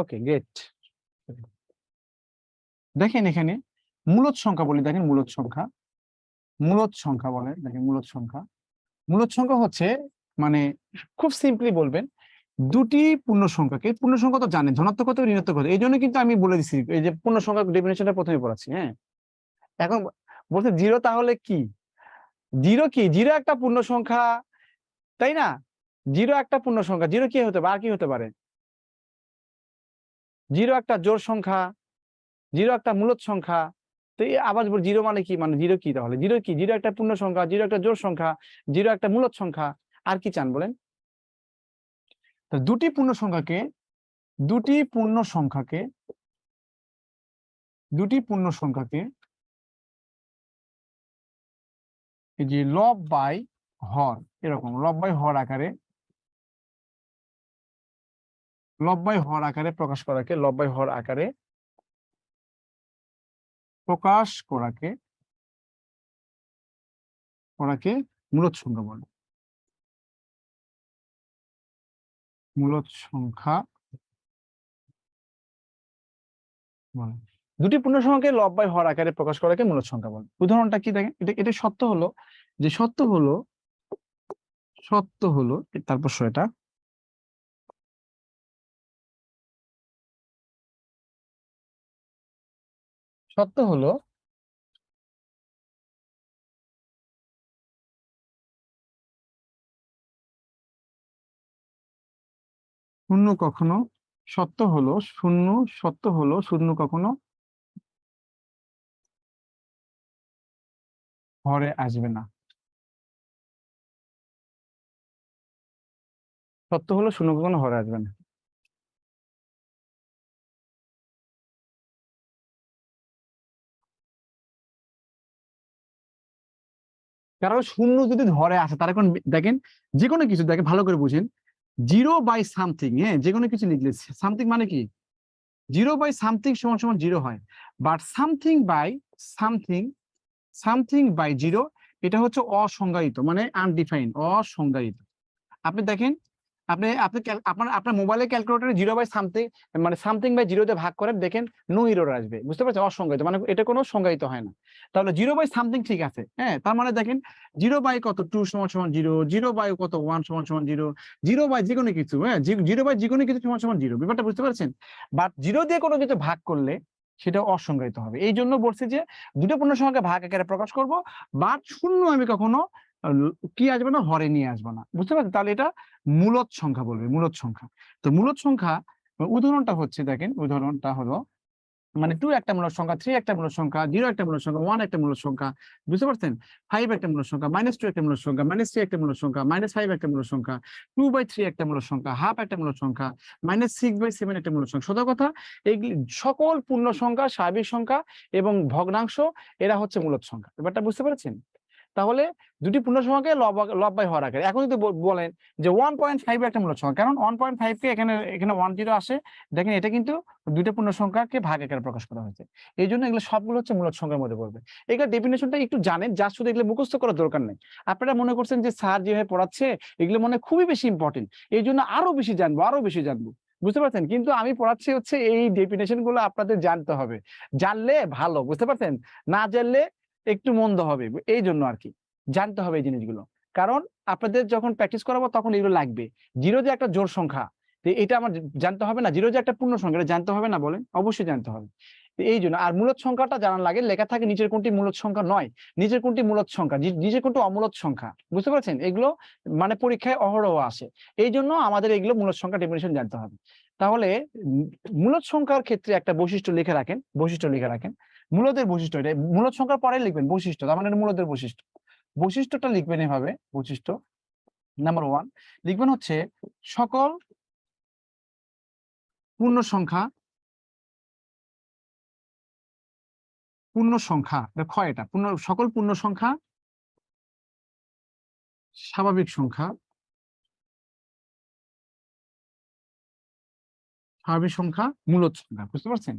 ওকে, গ্রেট। দেখেন এখানে মূলদ সংখ্যা বলি, দেখেন মূলদ সংখ্যা, মূলদ সংখ্যা বলে, দেখেন মূলদ সংখ্যা, মূলদ সংখ্যা হচ্ছে, মানে খুব সিম্পলি বলবেন দুটি পূর্ণ সংখ্যাকে, পূর্ণ সংখ্যা তো জানেন ধনাত্মক হতে হবে ঋণাত্মক হতে, এই জন্য কিন্তু আমি বলে দিচ্ছি এই যে পূর্ণ সংখ্যার ডেফিনেশনটা প্রথমে পড়াচ্ছি। হ্যাঁ, এখন বলছে জিরো, তাহলে কি জিরো? কি জিরো একটা পূর্ণ সংখ্যা, তাই না? জিরো একটা পূর্ণ সংখ্যা, জিরো কি হতে পারে, আর কি হতে পারে? জিরো একটা জোড় সংখ্যা, জিরো একটা মূলদ সংখ্যা। তো এই আবার জিরো মানে কি, মানে জিরো কি তাহলে? জিরো কি? জিরো একটা পূর্ণ সংখ্যা, জিরো একটা জোড় সংখ্যা, জিরো একটা মূলদ সংখ্যা, আর কি চান বলেন? তো দুটি পূর্ণ সংখ্যাকে, দুটি পূর্ণ সংখ্যাকে, দুটি পূর্ণ সংখ্যাকে এই যে লব বাই হর, এরকম লব বাই হর আকারে, লব বাই হর আকারে প্রকাশ করাকে, লব বাই হর আকারে প্রকাশ করাকে, করাকে মূলদ সংখ্যা বলে। মূলদ সংখ্যা বলে। দুটি পূর্ণ সংখ্যাকে লব বাই হর আকারে প্রকাশ করাকে মূলদ সংখ্যা বলে। উদাহরণটা কি দেখেন, এটা সত্য হলো যে সত্য হলো, সত্য হলো তারপর এটা সত্য হলো শূন্য কখনো, সত্য হলো শূন্য, সত্য হলো শূন্য কখনো হরে আসবে না। সত্য হলো শূন্য কখনো হরে আসবে না। কারণ শূন্য যদি ধরে আসে তার এখন দেখেন, যে কোনো কিছু দেখেন ভালো করে বুঝেন, জিরো বাই সামথিং, হ্যাঁ যে কোনো কিছু লিখলে সামথিং মানে কি, জিরো বাই সামথিং সমান সমান জিরো হয়, but something by something, something by zero, এটা হচ্ছে অসংজ্ঞায়িত, মানে আনডিফাইন্ড, অসংজ্ঞায়িত। আপনি দেখেন, আপনি আপনি আপনার আপনার মোবাইলে ক্যালকুলেটরে জিরো বাই সামথিং, মানে সামথিং বাই জিরো দিয়ে ভাগ করেন, দেখেন নো এরর আসবে, বুঝতে পারছেন? অসংজ্ঞায়িত মানে এটা কোনো সংজ্ঞায়িত হয় না। তাহলে জিরো বাই সামথিং ঠিক আছে, হ্যাঁ তার মানে দেখেন জিরো বাই কত, টু সমান সমান জিরো, জিরো বাই কত, ওয়ান সমান সমান জিরো, জিরো বাই যে কোনো কিছু, হ্যাঁ জিরো বাই যে কোনো কিছু সমান সমান জিরো, ব্যাপারটা বুঝতে পারছেন? বাট জিরো দিয়ে কোনো কিছু ভাগ করলে সেটা অসংজ্ঞায়িত হবে। এই জন্য বলছি যে দুটো পূর্ণ সংখ্যাকে ভাগ আকারে প্রকাশ করব, বাট শূন্য আমি কখনো কি আসবে না, হরে নিয়ে আসবো না, বুঝতে পারছেন? তাহলে এটা মূলদ সংখ্যা বলবে, মূলদ সংখ্যা। তো মূলদ সংখ্যা উদাহরণটা হচ্ছে, দেখেন উদাহরণটা হলো মানে টু একটা মূলদ সংখ্যা, থ্রি একটা মূলদ সংখ্যা, জিরো একটা মূলদ সংখ্যা, ওয়ান একটা মূলদ সংখ্যা, বুঝতে পারছেন? ফাইভ একটা মূলদ সংখ্যা, মাইনাস টু একটা মূলদ সংখ্যা, মাইনাস থ্রি একটা মূলদ সংখ্যা, মাইনাস ফাইভ একটা মূলদ সংখ্যা, টু বাই থ্রি একটা মূলদ সংখ্যা, হাফ একটা মূলদ সংখ্যা, মাইনাস সিক্স বাই সেভেন একটা মূলদ সংখ্যা। সোজা কথা, এইগুলি সকল পূর্ণ সংখ্যা, স্বাভাবিক সংখ্যা এবং ভগ্নাংশ, এরা হচ্ছে মূলদ সংখ্যা। ব্যাপারটা বুঝতে পেরেছেন? তাহলে দুটি পূর্ণ সংখ্যাকে লব বাই হর আকারে। এখন যদি বলেন যে 1.5 একটা মূলদ সংখ্যা, কারণ 1.5 কে এখানে এখানে 10 আসে, দেখেন এটা কিন্তু দুইটা পূর্ণ সংখ্যাকে ভাগ আকারে প্রকাশ করা হয়েছে, এই জন্য এগুলো সবগুলো হচ্ছে মূলদ সংখ্যার মধ্যে পড়বে। এগুলো ডেফিনেশনটা একটু জানেন, যা শুধু এগুলো মুখস্থ করার দরকার নেই। আপনারা মনে করছেন যে স্যার যেভাবে পড়াচ্ছে এগুলো মনে খুবই বেশি ইম্পর্টেন্ট, এই জন্য আরো বেশি জানবো, আরো বেশি জানবো, বুঝতে পারছেন? কিন্তু আমি পড়াচ্ছি হচ্ছে এই ডেফিনেশন গুলো আপনাদের জানতে হবে, জানলে ভালো, বুঝতে পারছেন? না জানলে একটু মন্দ হবে, এই জন্য আর কি জানতে হবে এই জিনিসগুলো। কারণ আপনাদের যখন প্র্যাকটিস করাবো তখন এগুলো লাগবে। জিরো যে একটা জোড় সংখ্যা, এটা আমার জানতে হবে না? জিরো যে একটা পূর্ণ সংখ্যা, এটা জানতে হবে না বলেন? অবশ্যই জানতে হবে। এই জন্য আর মূলদ সংখ্যাটা জানার লাগে, লেখা থাকে নিচের কোনটি মূলদ সংখ্যা নয়, নিচের কোনটি মূলদ সংখ্যা, নিচের কোনটি অমূলদ সংখ্যা, বুঝতে পারছেন? এগুলো মানে পরীক্ষায় অহরহ আসে, এই জন্য আমাদের এগুলো মূলদ সংখ্যা ডেফিনিশন জানতে হবে। তাহলে মূলদ সংখ্যার ক্ষেত্রে একটা বৈশিষ্ট্য লিখে রাখেন, বৈশিষ্ট্য লিখে রাখেন। মূলদের বৈশিষ্ট্য, এটা মূলদ সংখ্যার পরে লিখবেন বৈশিষ্ট্য, তার মানে মূলদের বৈশিষ্ট্য। বৈশিষ্ট্যটা লিখবেন এভাবে, বৈশিষ্ট্য নাম্বার ওয়ান লিখবেন হচ্ছে সকল পূর্ণ সংখ্যা, পূর্ণ সংখ্যা এটা পূর্ণ, সকল পূর্ণ সংখ্যা স্বাভাবিক সংখ্যা, স্বাভাবিক সংখ্যা মূলদ সংখ্যা, বুঝতে পারছেন?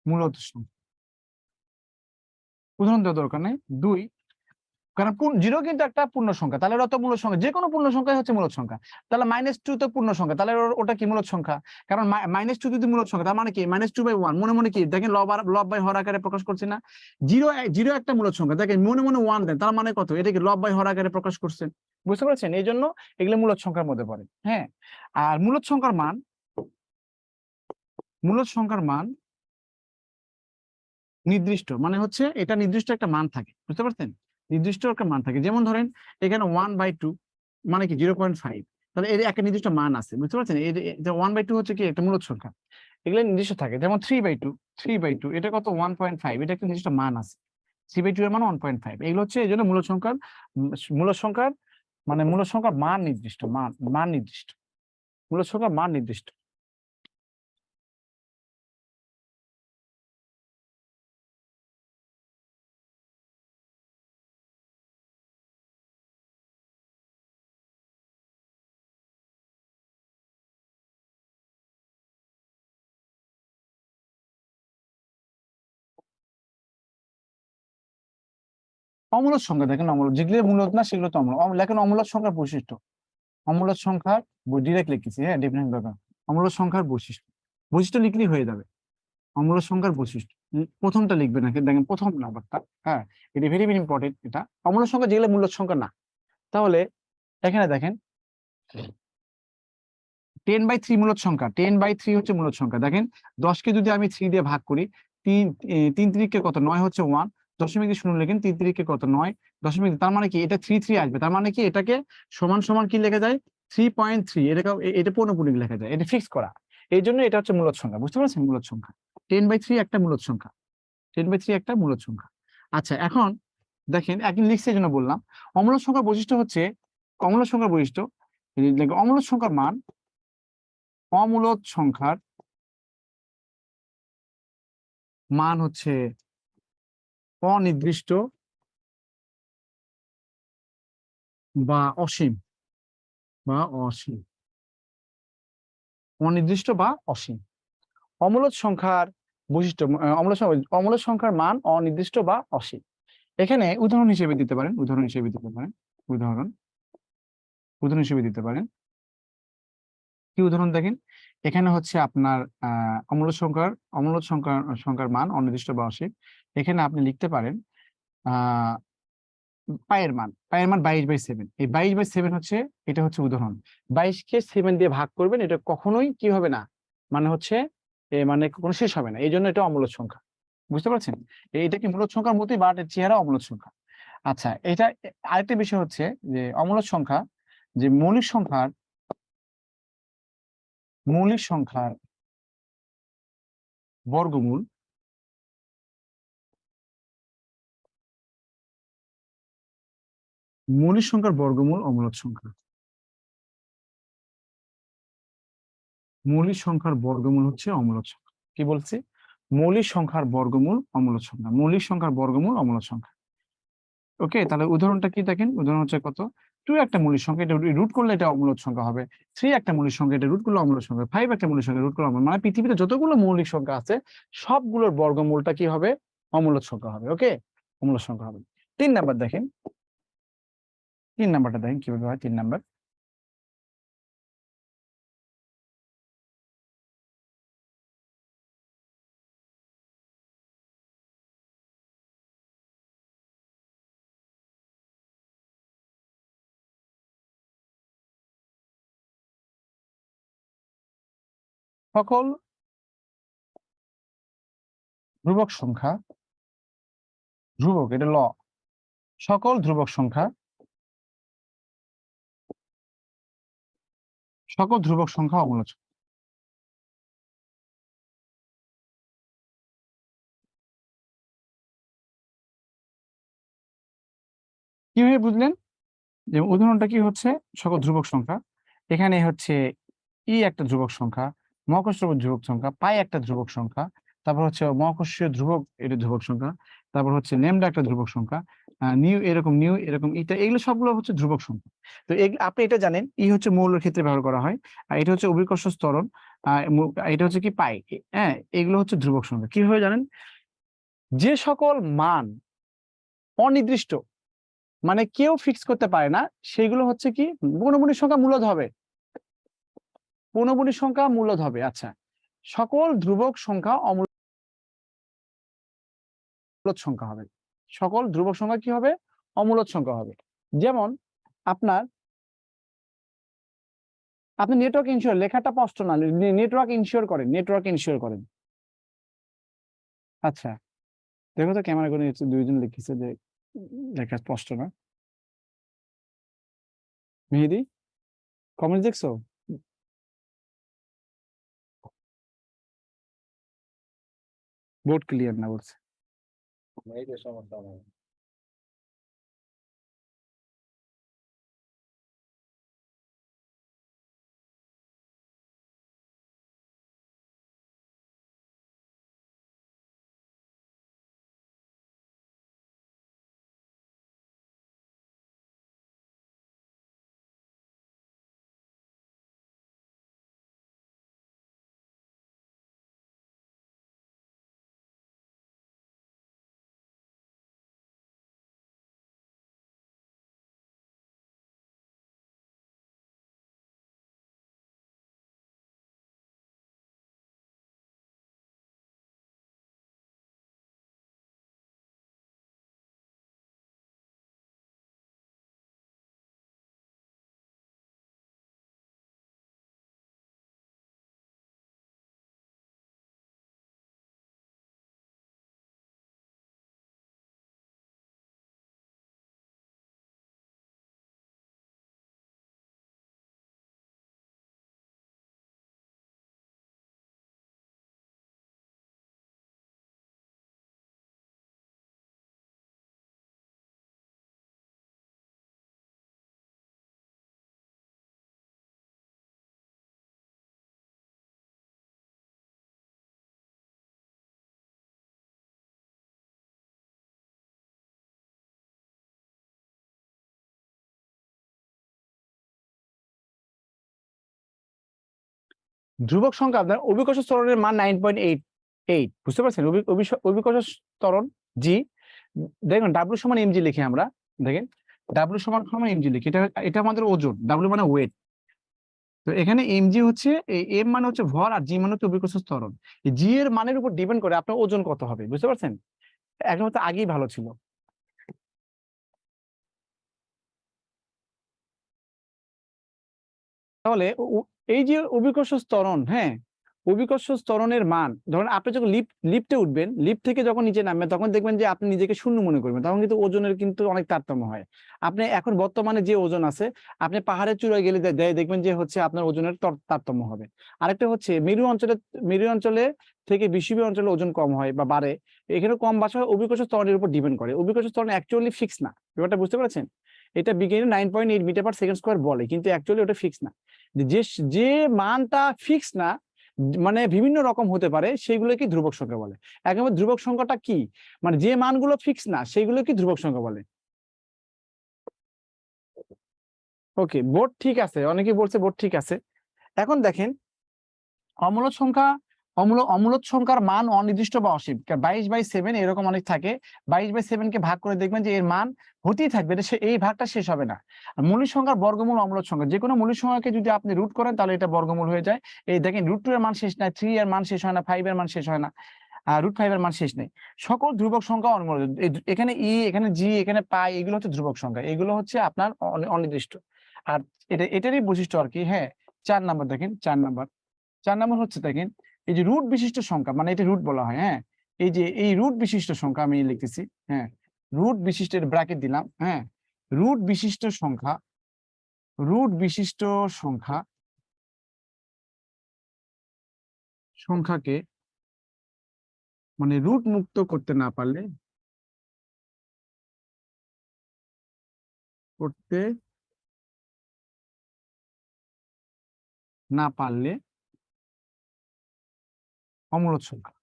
মূলদ সংখ্যা, উদাহরণ দেওয়ার দরকার নেই। দুই, কারণ জিরো কিন্তু একটা পূর্ণ সংখ্যা, তাহলে ওটা তো মূল সংখ্যা, যে কোনো পূর্ণ সংখ্যাই হচ্ছে মূল সংখ্যা। তাহলে -2 তো পূর্ণ সংখ্যা, তাহলে ওটা কি মূল সংখ্যা? কারণ -2 যদি মূল সংখ্যা, তার মানে কি -2/1, মনে মনে কি দেখেন, লব বাই হর আকারে প্রকাশ করছে না? জিরো একটা মূল সংখ্যা, দেখেন মনে মনে 1 দেন, তার মানে কত? এটা কি লব বাই হর আকারে প্রকাশ করছেন? বুঝতে পারছেন? এই জন্য এগুলো মূল সংখ্যার মধ্যে পড়ে। হ্যাঁ, আর মূল সংখ্যার মান নির্দিষ্ট, মানে হচ্ছে এটা নির্দিষ্ট একটা মান থাকে, বুঝতে পারছেন? নির্দিষ্ট একটা মান থাকে, যেমন ধরেন এখানে 1/2 মানে কি 0.5, তাহলে এর একটা নির্দিষ্ট মান আছে, বুঝতে পারছেন? 1/2 হচ্ছে কি একটা মূলদ সংখ্যা, এগুলো নির্দিষ্ট থাকে। যেমন 3/2 এটা কত? 1.5, এটা একটা নির্দিষ্ট মান আছে। 3/2 এর মান 1.5, এগুলো হচ্ছে এই জন্য মূল সংখ্যার মানে মূল সংখ্যার মান নির্দিষ্ট, মান নির্দিষ্ট, মূল সংখ্যার মান নির্দিষ্ট। অমূলদ সংখ্যা দেখেন, যেগুলো মূলদ না সেগুলো তো লেখেন অমূলদ সংখ্যার বৈশিষ্ট্য। অমূলদ সংখ্যার ডিরেক্ট লিখেছি, হ্যাঁ, ডিফারেন্ট দরকার। অমূলদ সংখ্যার বৈশিষ্ট্য লিখলেই হয়ে যাবে। অমূলদ সংখ্যার বৈশিষ্ট্য প্রথমটা লিখবে না, দেখেন প্রথম নাম্বারটা, হ্যাঁ, এটা ভেরি ভেরি ইম্পর্টেন্ট। এটা অমূলদ সংখ্যা যেগুলো মূলদ সংখ্যা না, তাহলে এখানে দেখেন 10/3 মূলদ সংখ্যা, 10/3 হচ্ছে মূলদ সংখ্যা। দেখেন 10কে যদি আমি 3 দিয়ে ভাগ করি, 3 3 কত? 9 হচ্ছে 1, দশমিক দিয়ে শূন্য লিখেন, 3 3 কত? 9, দশমিক, তার মানে কি এটা 3 আসবে, তার মানে কি এটাকে সমান সমান কি লেখা যায়? 3.3, এটা পৌনঃপুনিক লেখা যায়, এটা ফিক্স করা। এই জন্য এটা হচ্ছে মূলদ সংখ্যা, বুঝতে পারছেন? মূলদ সংখ্যা 10/3 একটা মূলদ সংখ্যা, 10/3 একটা মূলদ সংখ্যা। আচ্ছা, এখন দেখেন একদিন লিখছে এই জন্য বললাম। অমূলদ সংখ্যার বৈশিষ্ট্য হচ্ছে, অমূলদ সংখ্যার বৈশিষ্ট্য, অমূলদ সংখ্যার মান, অমূলদ সংখ্যার মান হচ্ছে অনির্দিষ্ট বা অসীম, বা অসীম, অনির্দিষ্ট বা অসীম। অমূলদ সংখ্যার বৈশিষ্ট্য, অমূলদ সংখ্যার মান অনির্দিষ্ট বা অসীম। এখানে উদাহরণ হিসেবে দিতে পারেন, উদাহরণ হিসেবে দিতে পারেন, উদাহরণ উদাহরণ হিসেবে দিতে পারেন। কি উদাহরণ? দেখেন এখানে হচ্ছে আপনার অমূলদ সংখ্যার মান অনির্দিষ্ট বা অসীম। এখানে আপনি লিখতে পারেন পায়ের মান 22/7। এই 22/7 হচ্ছে, এটা হচ্ছে উদাহরণ। 22কে 7 দিয়ে ভাগ করবেন, এটা কখনোই কি হবে না, মানে হচ্ছে মানে কোনো শেষ হবে না, এই জন্য এটা অমূলদ সংখ্যা, বুঝতে পারছেন? এটা কি মূলদ সংখ্যার মতোই, বাট এর চেহারা অমূলদ সংখ্যা। আচ্ছা, এটা আরেকটা বিষয় হচ্ছে যে অমূলদ সংখ্যা, যে মৌলিক সংখ্যার বর্গমূল, মৌলিক সংখ্যার বর্গমূল অমূলদ সংখ্যা। মৌলিক সংখ্যার বর্গমূল হচ্ছে অমূলদ সংখ্যা। কি বলছি? মৌলিক সংখ্যার বর্গমূল অমূলদ সংখ্যা, মৌলিক সংখ্যার বর্গমূল অমূলদ সংখ্যা। ওকে, তাহলে উদাহরণটা কি দেখেন? উদাহরণ হচ্ছে কত? 2 একটা মৌলিক সংখ্যা, এটা রুট করলে এটা অমূলদ সংখ্যা হবে। 3 একটা মৌলিক সংখ্যা, এটা রুট করলে অমূলদ সংখ্যা। 5 একটা মৌলিক সংখ্যা, রুট করলে মানে পৃথিবীতে যতগুলো মৌলিক সংখ্যা আছে সবগুলোর বর্গমূলটা কি হবে? অমূলদ সংখ্যা হবে। ওকে, অমূলদ সংখ্যা হবে। 3 নাম্বার দেখেন, 3 নাম্বারটা দেখেন কিভাবে হয়। 3 নাম্বার, সকল ধ্রুবক সংখ্যা, ধ্রুবক এটা সকল ধ্রুবক সংখ্যা, সকল ধ্রুবক সংখ্যা অমূলদ সংখ্যা। কিভাবে বুঝলেন? যে উদাহরণটা কি হচ্ছে? সকল ধ্রুবক সংখ্যা, এখানে হচ্ছে একটা ধ্রুবক সংখ্যা, মহাকর্ষীয় ধ্রুবক সংখ্যা, পাই একটা ধ্রুবক সংখ্যা, তারপর হচ্ছে মহাকর্ষীয় ধ্রুবক, এটা ধ্রুবক সংখ্যা, তারপর হচ্ছে ল্যামডা একটা ধ্রুবক সংখ্যা, নিউ এরকম এটা, এগুলো সবগুলো হচ্ছে ধ্রুবক সংখ্যা। তো আপনি এটা জানেন, হচ্ছে মৌলের ক্ষেত্রে ব্যবহার করা হয়, আর এটা হচ্ছে অভিকর্ষ ত্বরণ, এটা হচ্ছে কি পাই, হ্যাঁ, এগুলো হচ্ছে ধ্রুবক সংখ্যা। কিভাবে জানেন? যে সকল মান অনির্দিষ্ট, মানে কেউ ফিক্স করতে পারে না, সেগুলো হচ্ছে কি পূর্ণবর্ণীর সংখ্যা মূলদ হবে, পূর্ণবর্ণীর সংখ্যা মূলদ হবে। আচ্ছা, সকল ধ্রুবক সংখ্যা অমূলদ সংখ্যা হবে, সকল ধ্রুবক সংখ্যা কি হবে, অমূলদ সংখ্যা হবে। যেমন আপনার, আপনি নেটওয়ার্ক ইনশিওর লেখাটা স্পষ্ট না, নেটওয়ার্ক ইনশিওর করেন, নেটওয়ার্ক ইনশিওর করেন। আচ্ছা, দেখো তো ক্যামেরা করে দুইজন লিখেছে যে লেখা স্পষ্ট না। মেহেদি, কমেন্ট দেখছো? বোর্ড ক্লিয়ার না বলছে। সমস্যা নাই। ধ্রুবক সংখ্যা আপনার অভিকর্ষ ত্বরণের মান 9.88, বুঝতে পারছেন? অভিকর্ষ ত্বরণ জি, দেখুন ডাব্লিউ সমান এমজি লিখি আমরা, দেখেন ডাব্লিউ সমান এমজি লিখি, এটা এটা আমাদের ওজন, ডাব্লিউ মানে ওয়েট। তো এখানে এমজি হচ্ছে, এম মানে হচ্ছে ভর, আর জি মানে হচ্ছে অভিকর্ষ ত্বরণ। জি এর মানের উপর ডিপেন্ড করে আপনার ওজন কত হবে, বুঝতে পারছেন? এখন তো আগেই ভালো ছিল। তাহলে এই যে অভিকর্ষ ত্বরণ, হ্যাঁ, অভিকর্ষ ত্বরণের মান, ধরুন আপনি যখন লিফটে উঠবেন, লিফট থেকে যখন নিচে নামবেন, তখন দেখবেন যে আপনি নিজেকে শূন্য মনে করবেন, তখন কিন্তু ওজনের কিন্তু অনেক তারতম্য হয়। আপনি এখন বর্তমানে যে ওজন আছে, আপনি পাহাড়ের চূড়ায় গেলে দেখবেন যে হচ্ছে আপনার ওজনের তারতম্য হবে। আরেকটা হচ্ছে মেরু অঞ্চলে থেকে বিষুবীয় অঞ্চলে ওজন কম হয় বা বাড়ে, এখানে কম বাড়া অভিকর্ষ ত্বরণের উপর ডিপেন্ড করে। অভিকর্ষ ত্বরণ অ্যাকচুয়ালি ফিক্স না, ব্যাপারটা বুঝতে পারছেন? এটা বিজ্ঞানী 9.8 মিটার পার সেকেন্ড স্কোয়ার বলে, কিন্তু অ্যাকচুয়ালি ওটা ফিক্স না। যে যে মানটা ফিক্স না, মানে বিভিন্ন রকম হতে পারে, সেগুলোকে ধ্রুবক সংখ্যা বলে। একেবারে ধ্রুবক সংখ্যাটা কি, মানে যে মানগুলো ফিক্স না সেগুলো কি ধ্রুবক সংখ্যা বলে। ওকে, বোর্ড ঠিক আছে, অনেকে বলছে বোর্ড ঠিক আছে। এখন দেখেন অমূলদ সংখ্যা, অমূলদ সংখ্যার মান অনির্দিষ্ট বা অসীম, 22/7 এরকম অনেক থাকে। 22/7 কে ভাগ করে দেখবেন যে এর মান হতেই থাকবে, এই ভাগটা শেষ হবে না। আর মৌলিক সংখ্যার বর্গমূল অমূলদ সংখ্যা, যে কোনো মৌলিক সংখ্যাকে যদি আপনি রুট করেন তাহলে এটা বর্গমূল হয়ে যায়। এই দেখেন √2 এর মান শেষ নাই, 3 এর মান শেষ হয় না, 5 এর মান শেষ হয় না, আর √5 এর মান শেষ নেই। সকল ধ্রুবক সংখ্যা অমূলদ, এখানে এখানে জি, এখানে পাই, এগুলো হচ্ছে ধ্রুবক সংখ্যা, এগুলো হচ্ছে আপনার অনির্দিষ্ট। আর এটারই বৈশিষ্ট্য আর কি। হ্যাঁ, 4 নম্বর দেখেন, 4 নম্বর হচ্ছে দেখেন, এই যে রুট বিশিষ্ট সংখ্যা, মানে এটা রুট বলা হয়, হ্যাঁ, এই যে এই রুট বিশিষ্ট সংখ্যা আমি লিখতেছি, হ্যাঁ, রুট বিশিষ্টের ব্র্যাকেট দিলাম, হ্যাঁ, রুট বিশিষ্ট সংখ্যা, রুট বিশিষ্ট সংখ্যা সংখ্যাকে মানে রুট মুক্ত করতে না পারলে, করতে না পারলে অমূলদ সংখ্যা,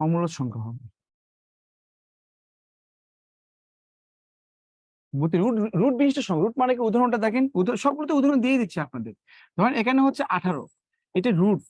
অমূলদ সংখ্যা হবে। রুট, রুট বিশিষ্ট সংখ্যা, রুট মানে কি, উদাহরণটা দেখেন, সবগুলোতে উদাহরণ দিয়ে দিচ্ছি আপনাদের। ধরেন এখানে হচ্ছে 18, এটা রুট,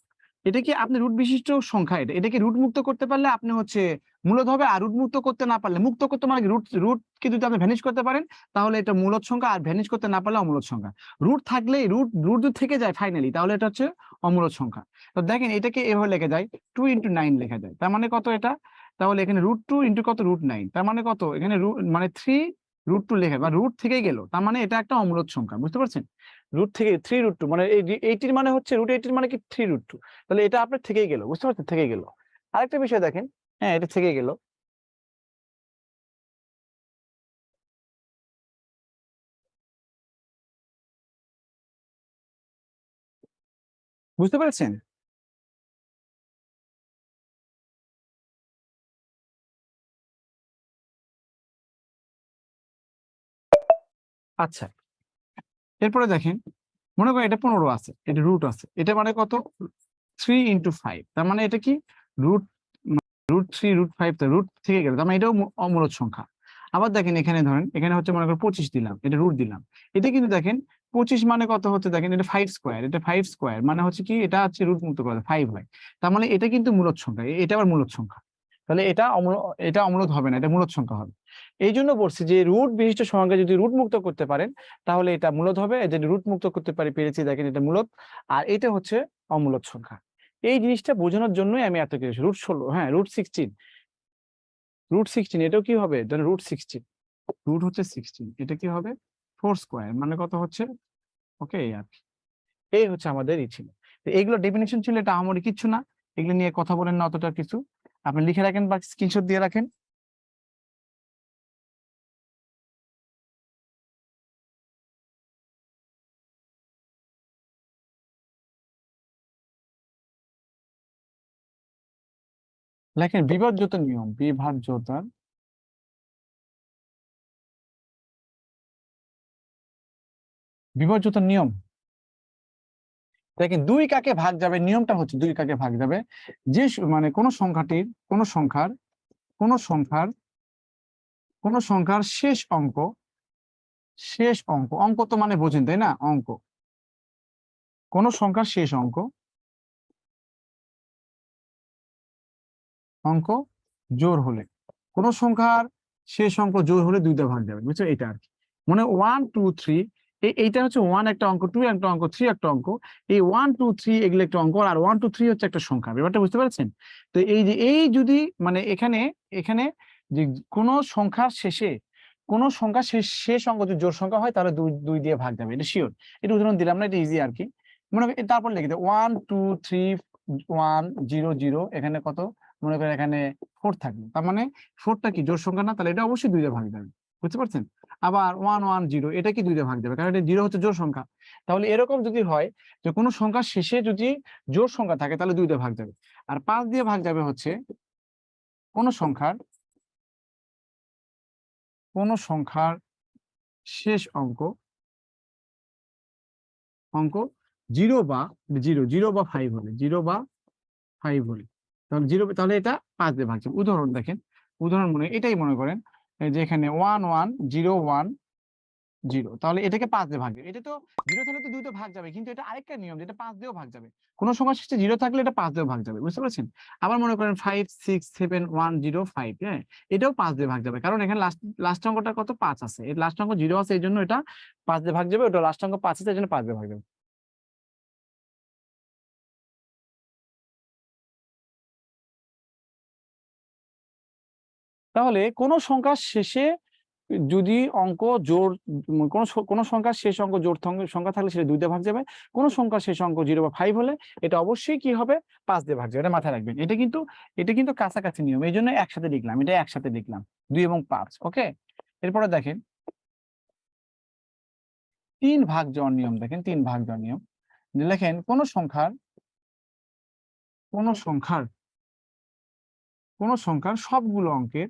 এটা কি আপনি রুট বিশিষ্ট সংখ্যা, এটাকে রুট মুক্ত করতে পারলে আপনি হচ্ছে মূলদ হবে, আর রুট মুক্ত করতে না পারলে, মুক্ত করতে মানে রুটকে যদি আপনি ভ্যানিশ করতে পারেন তাহলে এটা মূলদ সংখ্যা, আর ভ্যানিশ করতে না পারলে অমূলদ সংখ্যা। রুট থাকলে রুট যদি থেকে যায় ফাইনালি, তাহলে এটা হচ্ছে অমূলদ সংখ্যা। তো দেখেন এটাকে এভাবে লেখা যায় 2 × 9 লেখা যায়, তার মানে কত এটা, তাহলে এখানে √2 ইন্টু কত √9, তার মানে কত এখানে মানে 3 √2 লেখা বা রুট থেকে গেল, তার মানে এটা একটা অমূলদ সংখ্যা, বুঝতে পারছেন? রুট থেকে 3 √2 মানে এই 80 মানে হচ্ছে √80 মানে কি 3 √2, তাহলে এটা আপনার থেকেই গেল, বুঝতে পারছেন, থেকে গেল। আরেকটা বিষয় দেখেন, হ্যাঁ এটা থেকে গেল, বুঝতে পেরেছেন? আচ্ছা, এরপরে দেখেন, মনে করেন এটা 15 আছে, এটা রুট আছে, এটা মানে কত 3 × 5, তার মানে এটা কি রুট √3 √5, তো রুট থেকে গেল, তার মানে এটাও অমূলদ সংখ্যা। আবার দেখেন এখানে ধরেন, এখানে হচ্ছে মনে করেন 25 দিলাম, এটা রুট দিলাম, এটা কিন্তু দেখেন 25 মানে কত হচ্ছে, দেখেন এটা 5 স্কোয়ার, এটা 5 স্কোয়ার মানে হচ্ছে কি, এটা হচ্ছে রুট মুক্ত করা 5 হয়, তার মানে এটা কিন্তু মূলদ সংখ্যা, এটা আবার মূলদ সংখ্যা, তাহলে এটা অমূলদ হবে না, এটা মূলদ সংখ্যা হবে। এই জন্য বলছি যে রুট বিশিষ্ট সংখ্যা যদি রুট মুক্ত করতে পারেন তাহলে এটা মূলদ হবে, যদি রুট মুক্ত করতে পেরেছি দেখেন এটা মূলদ, আর এটা হচ্ছে অমূলদ সংখ্যা। এই জিনিসটা বোঝানোর জন্যই আমি এত কিছু √16, হ্যাঁ √16 এটাও কি হবে, ধরেন √16, রুট হচ্ছে 16, এটা কি হবে 4 স্কোয়ার মানে কত হচ্ছে, ওকে আর কি। এই হচ্ছে আমাদের ই ছিল, তো এইগুলো ডেফিনিশন ছিল, এটা আমারই কিচ্ছু না, এগুলো নিয়ে কথা বলেন না অতটা কিছু, আপনি লিখে রাখেন বা স্ক্রিনশট দিয়ে রাখেন। লেখেন বিভাজ্যতার নিয়ম, বিভাজ্যতার নিয়ম। দেখেন 2 কাকে ভাগ যাবে, নিয়মটা হচ্ছে 2 কাকে ভাগ যাবে, যে মানে কোন সংখ্যার শেষ অঙ্ক, অঙ্ক তো মানে বোঝেন তাই না, অঙ্ক, কোন সংখ্যার শেষ অঙ্ক জোড় হলে, কোন সংখ্যার শেষ অঙ্ক জোড় হলে 2 ভাগ যাবে, বুঝছো, এটা আর কি। মানে 1 2 3, এইটা হচ্ছে 1 একটা অঙ্ক, 2 একটা অঙ্ক, 3 একটা অঙ্ক, এই 1 2 3 এগুলো একটা অঙ্ক, আর 1 2 3 হচ্ছে একটা সংখ্যা, ব্যাপারটা বুঝতে পারছেন? তো এই যে এই যদি মানে এখানে এখানে যে কোন সংখ্যার শেষে শেষ অঙ্ক যদি জোড় সংখ্যা হয় তাহলে 2 দিয়ে ভাগ যাবে, এটা শিওর। এটা উদাহরণ দিলাম না, এটা ইজি আর কি। মনে করেন তারপর লিখে দেয় 1 2 3 1 0 0, এখানে কত, মনে করেন এখানে 4 থাকবে, তার মানে 4টা কি জোড় সংখ্যা না, তাহলে এটা অবশ্যই 2 দিয়ে ভাগ যাবে, বুঝতে পারছেন? আবার 1 1 0, এটা কি 2 দিয়ে ভাগ যাবে, কারণ এটা 0 হচ্ছে জোড় সংখ্যা। তাহলে এরকম যদি হয় যে কোনো সংখ্যার শেষে যদি জোড় সংখ্যা থাকে তাহলে 2 দিয়ে ভাগ যাবে। আর 5 দিয়ে ভাগ যাবে হচ্ছে কোন সংখ্যার শেষ অঙ্ক জিরো বা 5 হলে, তাহলে এটা 5 দিয়ে ভাগ যাবে। উদাহরণ দেখেন, এটাই মনে করেন যে এখানে 1 1 0 1 0, তাহলে এটাকে 5 দিয়ে ভাগ যাবে, এটা তো 0 থাকলে তো 2 তে ভাগ যাবে, কিন্তু এটা আরেকটা নিয়ম যেটা 5 দিয়েও ভাগ যাবে, কোন সংখ্যার শেষে 0 থাকলে এটা 5 দিয়েও ভাগ যাবে, বুঝতে পারছেন? আবার মনে করেন 5 6 7 1 0 5, হ্যাঁ এটাও 5 দিয়ে ভাগ যাবে, কারণ এখানে লাস্ট অঙ্কটা কত 5 আছে, এর লাস্ট অঙ্ক 0 আছে, এই জন্য এটা 5 দিয়ে ভাগ যাবে, ওটা লাস্ট অঙ্ক 5 আছে এই জন্য 5 দিয়ে ভাগ যাবে। তাহলে কোন সংখ্যার শেষে যদি অঙ্ক জোড় কোন সংখ্যার শেষ অঙ্ক জোড় সংখ্যা থাকলে সেটা 2 দিয়ে ভাগ যাবে, কোন সংখ্যার শেষ অঙ্ক 0 বা 5 হলে এটা অবশ্যই কি হবে 5 দিয়ে ভাগ যাবে, এটা মাথায় রাখবেন। এটা কিন্তু কাছাকাছি নিয়ম, এই জন্য একসাথে লিখলাম 2 এবং 5, ওকে। এরপরে দেখেন 3 ভাগ যাওয়ার নিয়ম, দেখেন 3 ভাগ যাওয়ার নিয়ম, লেখেন কোন সংখ্যার সবগুলো অঙ্কের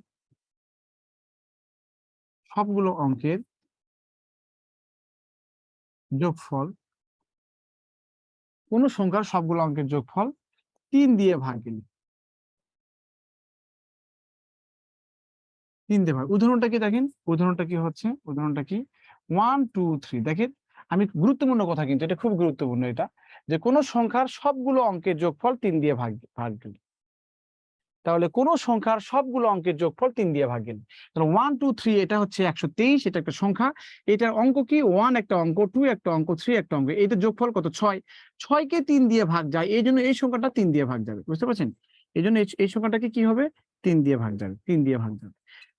যোগফল, 3 দিয়ে ভাগ গেলে, 3 দিয়ে ভাগ, উদাহরণটা কি দেখেন, উদাহরণটা কি 1 2 3, দেখেন আমি গুরুত্বপূর্ণ কথা, কিন্তু এটা খুব গুরুত্বপূর্ণ, এটা যে কোনো সংখ্যার সবগুলো অঙ্কের যোগফল 3 দিয়ে ভাগ দিলে, তাহলে কোন সংখ্যার সবগুলো অঙ্কের যোগফল 3 দিয়ে ভাগ গেলে, তাহলে 1 2 3 এটা হচ্ছে 123, এটা একটা সংখ্যা, এটার অঙ্ক কি 1 একটা অঙ্ক, 2 একটা অঙ্ক, 3 একটা অঙ্ক, এটা যোগফল কত 6, 6 কে 3 দিয়ে ভাগ যায়, এই জন্য এই সংখ্যাটা 3 দিয়ে ভাগ যাবে, বুঝতে পারছেন? এই জন্য এই সংখ্যাটাকে কি হবে 3 দিয়ে ভাগ যাবে, 3 দিয়ে ভাগ যাবে।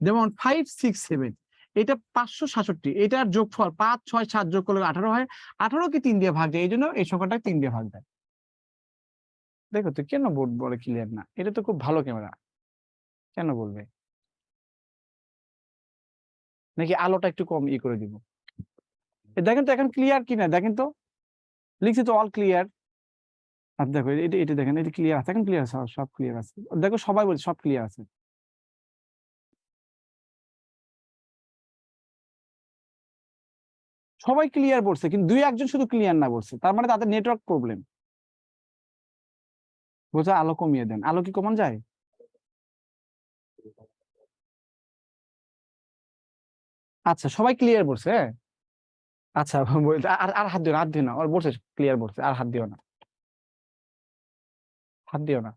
যেমন 5 6 7 এটা 567, এটার যোগফল 5 6 7 যোগ করলে 18 হয়, 18 কে 3 দিয়ে ভাগ যায়, এই জন্য এই সংখ্যাটা 3 দিয়ে ভাগ যায়। দেখো তো কেন বোর্ড বলে ক্লিয়ার না? এটা তো খুব ভালো ক্যামেরা, কেন বলবে? নাকি আলোটা একটু কম করে দিব? দেখেন তো এখন ক্লিয়ার কিনা, দেখেন তো, লিখছি তো অল ক্লিয়ার। আর দেখো এটা এটা দেখেন, এটা ক্লিয়ার আছে, এখন ক্লিয়ার আছে, সব ক্লিয়ার আছে, দেখো সবাই বলছে সব ক্লিয়ার আছে। সবাই ক্লিয়ার বলছে, কিন্তু 2 1 জন শুধু ক্লিয়ার না বলছে, তার মানে তাদের নেটওয়ার্ক প্রবলেম। বোঝা, আলো কমিয়ে দেন, আলো কি কমান যায়? আচ্ছা সবাই ক্লিয়ার বলছে, হ্যাঁ আচ্ছা আর আর হাত দিও না, হাত দিও না, ওর বলছে ক্লিয়ার বলছে, আর হাত দিও না, হাত দিও না।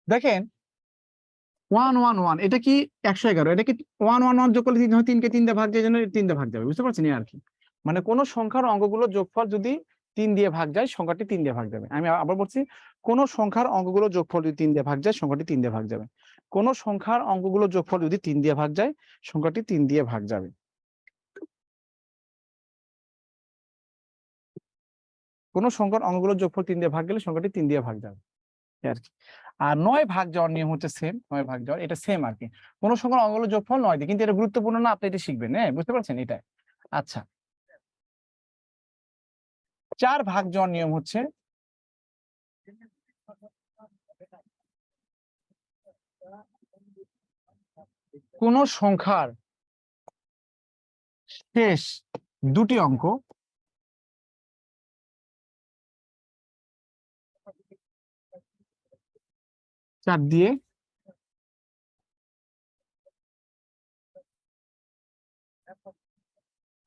দেখেন 1 1 1 এটা কি 111, এটা কি 1 1 1 যোগ করলে 3 কে 3 দিয়ে ভাগ যায়, জন্য 3 দিয়ে ভাগ যাবে, বুঝতে পারছেন আর কি? মানে কোন সংখ্যার অঙ্কগুলো যোগফল যদি 3 দিয়ে ভাগ যায়, সংখ্যাটি 3 দিয়ে ভাগ যাবে। আমি আবার বলছি, কোন সংখ্যার অঙ্কগুলো যোগফল যদি 3 দিয়ে ভাগ যায়, সংখ্যাটি 3 দিয়ে ভাগ যাবে। কোন সংখ্যার অঙ্কগুলো যোগফল যদি 3 দিয়ে ভাগ যায়, সংখ্যাটি 3 দিয়ে ভাগ যাবে। কোন সংখ্যার অঙ্কগুলো যোগফল 3 দিয়ে ভাগ গেলে সংখ্যাটি 3 দিয়ে ভাগ যাবে আর কি। আর 9 ভাগ যাওয়ার নিয়ম হচ্ছে সেম, 9 ভাগ যাওয়ার এটা সেম আর কি। কোন সংখ্যার অঙ্কগুলো যোগফল 9 দিয়ে, কিন্তু এটা গুরুত্বপূর্ণ না, আপনি এটা শিখবেন, হ্যাঁ বুঝতে পারছেন এটা। আচ্ছা 4 ভাগ যাওয়ার নিয়ম হচ্ছে কোন সংখ্যার শেষ দুটি অঙ্ক চার দিয়ে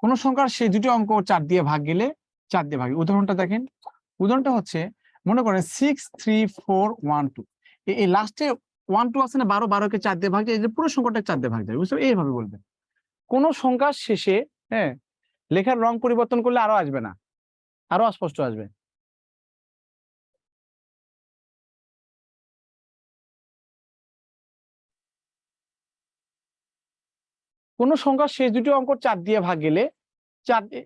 কোন সংখ্যার শেষ দুটি অঙ্ক 4 দিয়ে ভাগ গেলে 4 দিয়ে ভাগ। উদাহরণটা দেখেন, উদাহরণটা হচ্ছে মনে করেন 6 3 4 1 2, এই লাস্টে 1 2 আছে না, 12 12 কে 4 দিয়ে ভাগ যায়, এই যে পুরো সংখ্যাটা 4 দিয়ে ভাগ যায়, বুঝতে, এইভাবে বলবেন। কোন সংখ্যার শেষে, হ্যাঁ, লেখার রং পরিবর্তন করলে আরো আসবে না, আরো অস্পষ্ট আসবে। কোন সংখ্যার শেষ দুটি অঙ্ক 4 দিয়ে ভাগ গেলে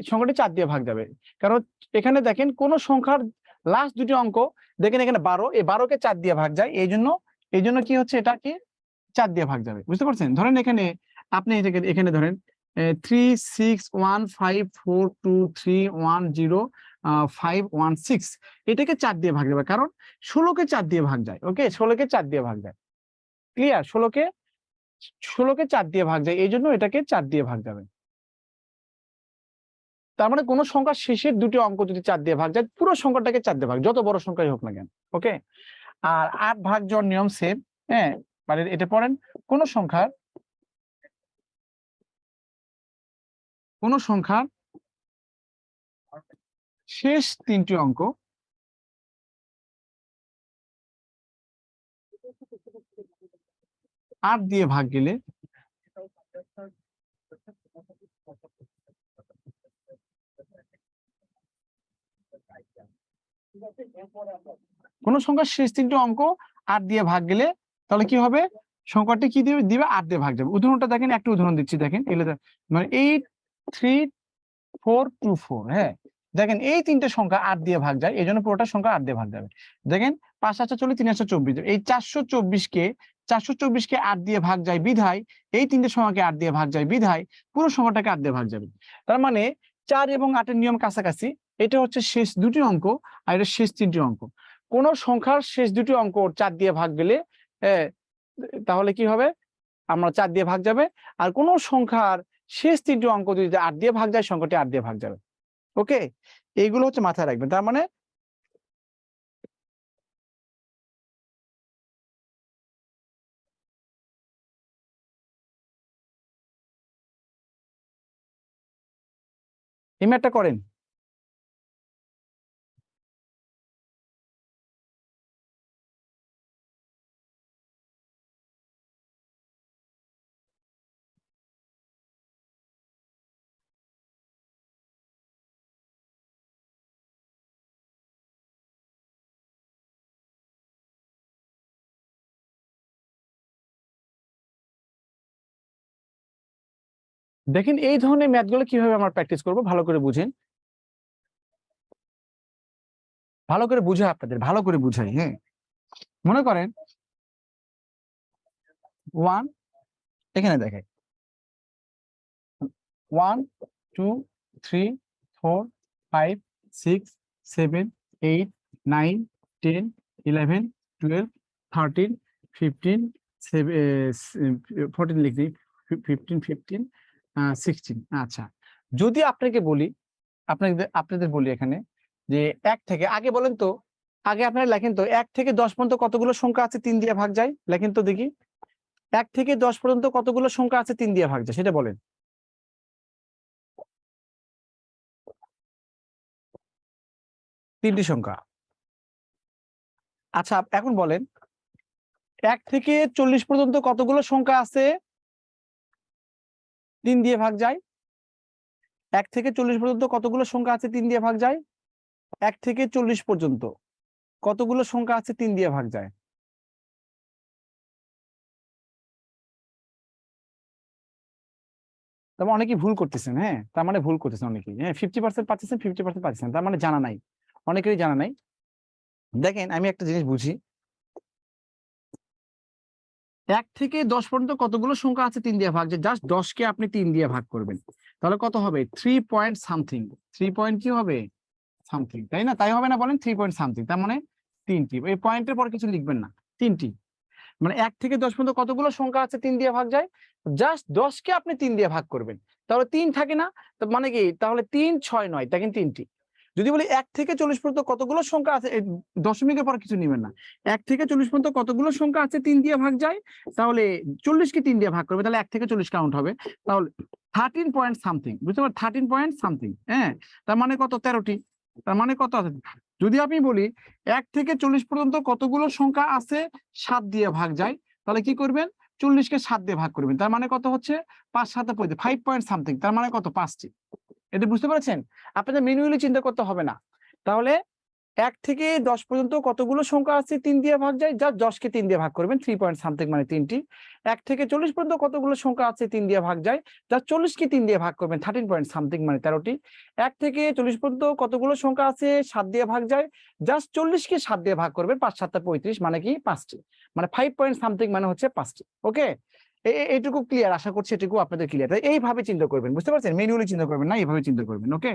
সংখ্যাটি 4 দিয়ে ভাগ যাবে। কারণ এখানে দেখেন কোন সংখ্যার লাস্ট দুটি অঙ্ক, দেখেন এখানে 12, এই 12 কে 4 দিয়ে ভাগ যায়, এই জন্য কি হচ্ছে, এটা কি 4 দিয়ে ভাগ যাবে, বুঝতে পারছেন? ধরেন এখানে আপনি এখানে ধরেন 3 6 1 5 4 2 3 1 0 5 1 6, এটাকে 4 দিয়ে ভাগ যাবে, কারণ 16 কে 4 দিয়ে ভাগ যায়। ওকে, 16 কে 4 দিয়ে ভাগ যায়, ক্লিয়ার? 16 কে 4 দিয়ে ভাগ যায়, এই জন্য এটাকে 4 দিয়ে ভাগ যাবে। তার মানে কোন সংখ্যার শেষের দুটি অঙ্ক যদি 4 দিয়ে ভাগ যায়, পুরো সংখ্যাটাকে 4 দিয়ে ভাগ, যত বড় সংখ্যাই হোক না কেন। ওকে, আর 8 ভাগ যাওয়ার নিয়ম সেম, হ্যাঁ, মানে এটা পড়েন, কোন সংখ্যার শেষ 3টি অঙ্ক 8 দিয়ে ভাগ গেলে কোন সংখ্যার শেষ 3টি অঙ্ক 8 দিয়ে ভাগ গেলে তাহলে কি হবে, সংখ্যাটি কি দিবে দিবে 8 দিয়ে ভাগ যাবে। উদাহরণটা দেখেন, একটা উদাহরণ দিচ্ছি, দেখেন এগুলো মানে 8 3 4 2 4, হ্যাঁ, দেখেন এই তিনটে সংখ্যা 8 দিয়ে ভাগ যায়, এই জন্য পুরোটা সংখ্যা 8 দিয়ে ভাগ যাবে। দেখেন 5 8 40 3 24, এই 424 কে 8 দিয়ে ভাগ যায় বিধায়, এই তিনটে সংখ্যাকে 8 দিয়ে ভাগ যায় বিধায় পুরো সংখ্যাটাকে 8 দিয়ে ভাগ যাবে। তার মানে 4 এবং 8 এর নিয়ম কাছাকাছি, এটা হচ্ছে শেষ দুটি অঙ্ক আর এটা শেষ 3টি অঙ্ক। কোন সংখ্যার শেষ দুটি অঙ্ক 4 দিয়ে ভাগ গেলে, তাহলে কি হবে, আমরা 4 দিয়ে ভাগ যাবে। আর কোন সংখ্যার শেষ 3টি অঙ্ক যদি 8 দিয়ে ভাগ যায়, সংখ্যাটি 8 দিয়ে ভাগ যাবে। ওকে, এইগুলো হচ্ছে মাথায় রাখবেন। তার মানে এই ম্যাথটা করেন। দেখেন এই ধরনের ম্যাথগুলো কিভাবে আমরা প্র্যাকটিস করব, ভালো করে বুঝেন, ভালো করে বুঝে আপনাদের ভালো করে বুঝাই। হ্যাঁ, মনে করেন 1, এখানে দেখেন 1 2 3 4 5 6 7 8 9 10 11 12 13 15 14 লিখি, 15 15 16। আচ্ছা, যদি আপনাকে বলি, আপনাদের বলি এখানে যে 1 থেকে, আগে বলেন তো, আগে আপনারা লেখেন তো 1 থেকে 10 পর্যন্ত কতগুলো সংখ্যা আছে 3 দিয়ে ভাগ যায়, লেখেন তো দেখি 1 থেকে 10 পর্যন্ত কতগুলো সংখ্যা আছে 3 দিয়ে ভাগ যায়, সেটা বলেন। তিনটি সংখ্যা। আচ্ছা, এখন বলেন 1 থেকে 40 পর্যন্ত কতগুলো সংখ্যা আছে 3 দিয়ে ভাগ যায়? 1 থেকে 40 পর্যন্ত কতগুলো সংখ্যা আছে 3 দিয়ে ভাগ যায়? 1 থেকে 40 পর্যন্ত কতগুলো সংখ্যা আছে 3 দিয়ে ভাগ যায়? তার মানে অনেকেই ভুল করতেছেন। হ্যাঁ, তার মানে ভুল করতেছেন অনেকেই। হ্যাঁ, 50% পাচ্ছেন, 50% পাচ্ছেন, তার মানে জানা নাই, অনেকেরই জানা নাই। দেখেন আমি একটা জিনিস বুঝি, 1 থেকে 10 পর্যন্ত কতগুলো সংখ্যা আছে 3 দিয়ে ভাগ যায়, জাস্ট 10 কে আপনি 3 দিয়ে ভাগ করবেন, তাহলে কত হবে? 3 পয়েন্ট সামথিং। 3 পয়েন্ট কি হবে? সামথিং, তাই না? তাই হবে না বলেন? 3 পয়েন্ট সামথিং, তার মানে 3টি। এই পয়েন্টের পর কিছু লিখবেন না, 3টি। মানে 1 থেকে 10 পর্যন্ত কতগুলো সংখ্যা আছে 3 দিয়ে ভাগ যায়? জাস্ট 10 কে আপনি 3 দিয়ে ভাগ করবেন, তাহলে 3 থাকে না? তো মানে কি, তাহলে 3 6 9, দেখেন 3টি। যদি বলি 1 থেকে 40 পর্যন্ত কতগুলো সংখ্যা আছে, এই দশমিকের পর কিছু নেবেন না, 1 থেকে 40 পর্যন্ত কতগুলো সংখ্যা আছে 3 দিয়ে ভাগ যায়, তাহলে 40 কে 3 দিয়ে ভাগ করবে, তাহলে 1 থেকে 40 কাউন্ট হবে, তাহলে 13 পয়েন্ট সামথিং, বুঝতে পারছেন? 13 পয়েন্ট সামথিং। হ্যাঁ, তার মানে কত? 13টি। তার মানে কত আছে? যদি আমি বলি 1 থেকে 40 পর্যন্ত কতগুলো সংখ্যা আছে 7 দিয়ে ভাগ যায়, তাহলে কি করবেন? 40 কে 7 দিয়ে ভাগ করবেন, তার মানে কত হচ্ছে? 5 7 5 পয়েন্ট সামথিং, তার মানে কত? 5টি। এটা বুঝতে পেরেছেন? আপনাদের ম্যানুয়ালি চিন্তা করতে হবে না। তাহলে 1 থেকে 10 পর্যন্ত কতগুলো সংখ্যা আছে 3 দিয়ে ভাগ যায়, জাস্ট 10 কে 3 দিয়ে ভাগ করবেন, 3 পয়েন্ট সামথিং মানে 3টি। 1 থেকে 40 পর্যন্ত কতগুলো সংখ্যা আছে 3 দিয়ে ভাগ যায়, জাস্ট 40 কে 3 দিয়ে ভাগ করবেন, 13 পয়েন্ট সামথিং মানে 13টি। 1 থেকে 40 পর্যন্ত কতগুলো সংখ্যা আছে 7 দিয়ে ভাগ যায়, জাস্ট 40 কে 7 দিয়ে ভাগ করবেন, 5 7 35 মানে কি? 5টি। মানে 5 পয়েন্ট সামথিং মানে হচ্ছে 5টি। ওকে, এইটুকু ক্লিয়ার? আশা করছি এটুকু আপনাদের ক্লিয়ার। এইভাবে চিন্তা করবেন, বুঝতে পারছেন? ম্যানুয়ালি চিন্তা করবেন না, এইভাবে চিন্তা করবেন। ওকে,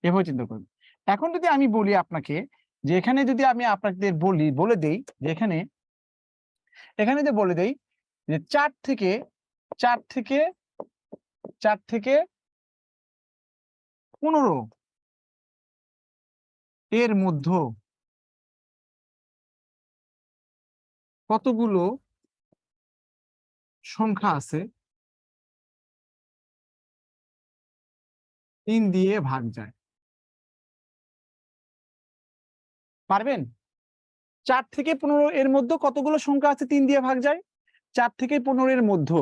এভাবে চিন্তা করবেন। এখন যদি আমি বলি আপনাকে, যে এখানে যদি আমি আপনাদের বলে দেই যে এখানে যে বলে দেই যে 4 থেকে 4 থেকে 4 থেকে 15 এর মধ্যে কতগুলো সংখ্যা আছে 3 দিয়ে ভাগ যায়, পারবেন? 4 থেকে 15 এর মধ্যে কতগুলো সংখ্যা আছে 3 দিয়ে ভাগ যায়? 4 থেকে 15 এর মধ্যে।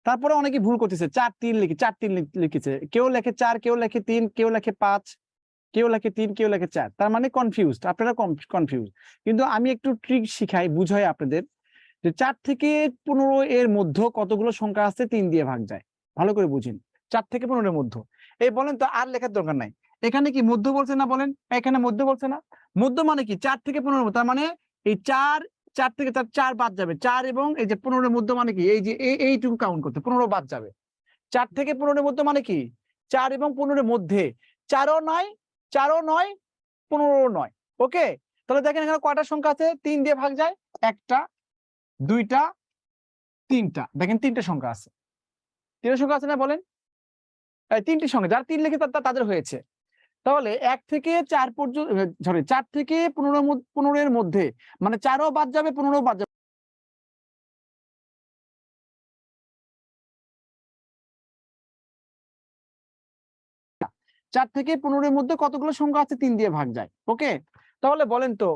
তারপরে অনেকে ভুল করতেছে, 4 3 লিখে 4 3 লিখেছে, কেউ লেখে 4, কেউ লেখে 3, কেউ লেখে 5, কেউ লেখে 3, কেউ লেখে 4, তার মানে কনফিউজড, আপনারা কনফিউজ। কিন্তু আমি একটু ট্রিক শিখাই, বুঝাই আপনাদের, যে 4 থেকে 15 এর মধ্যে কতগুলো সংখ্যা আছে 3 দিয়ে ভাগ যায়, ভালো করে বুঝেন। 4 থেকে 15 এর মধ্যে। এই বলেন তো, আর লেখার দরকার নাই। এখানে কি মধ্য বলছে না? বলেন, এখানে মধ্য বলছে না? মধ্য মানে কি? 4 থেকে 15 এর মধ্যে, তার মানে এই 4 4 থেকে 4 বাদ যাবে, 4 এবং এই যে 15 এর মধ্যে মানে কি? এই যে এইটুকু কাউন্ট করতে 15 বাদ যাবে। 4 থেকে 15 এর মধ্যে মানে কি? 4 এবং 15 এর মধ্যে, 4ও নয়, 4ও নয়, 15ও নয়। ওকে, তাহলে দেখেন এখানে কয়টা সংখ্যা আছে 3 দিয়ে ভাগ যায়? একটা, দুইটা, 3টা। দেখেন 3টে সংখ্যা আছে। 3টে সংখ্যা আছে না? বলেন। 3টি সংখ্যা, যারা 3 লিখে তাদের হয়েছে। তাহলে 1 থেকে 4 পর্যন্ত, সরি, 4 থেকে 15 এর মধ্যে, মানে 4ও বাদ যাবে, 15ও বাদ যাবে। 4 থেকে 15 এর মধ্যে কতগুলো সংখ্যা আছে 3 দিয়ে ভাগ যায়। ওকে, তাহলে বলেন তো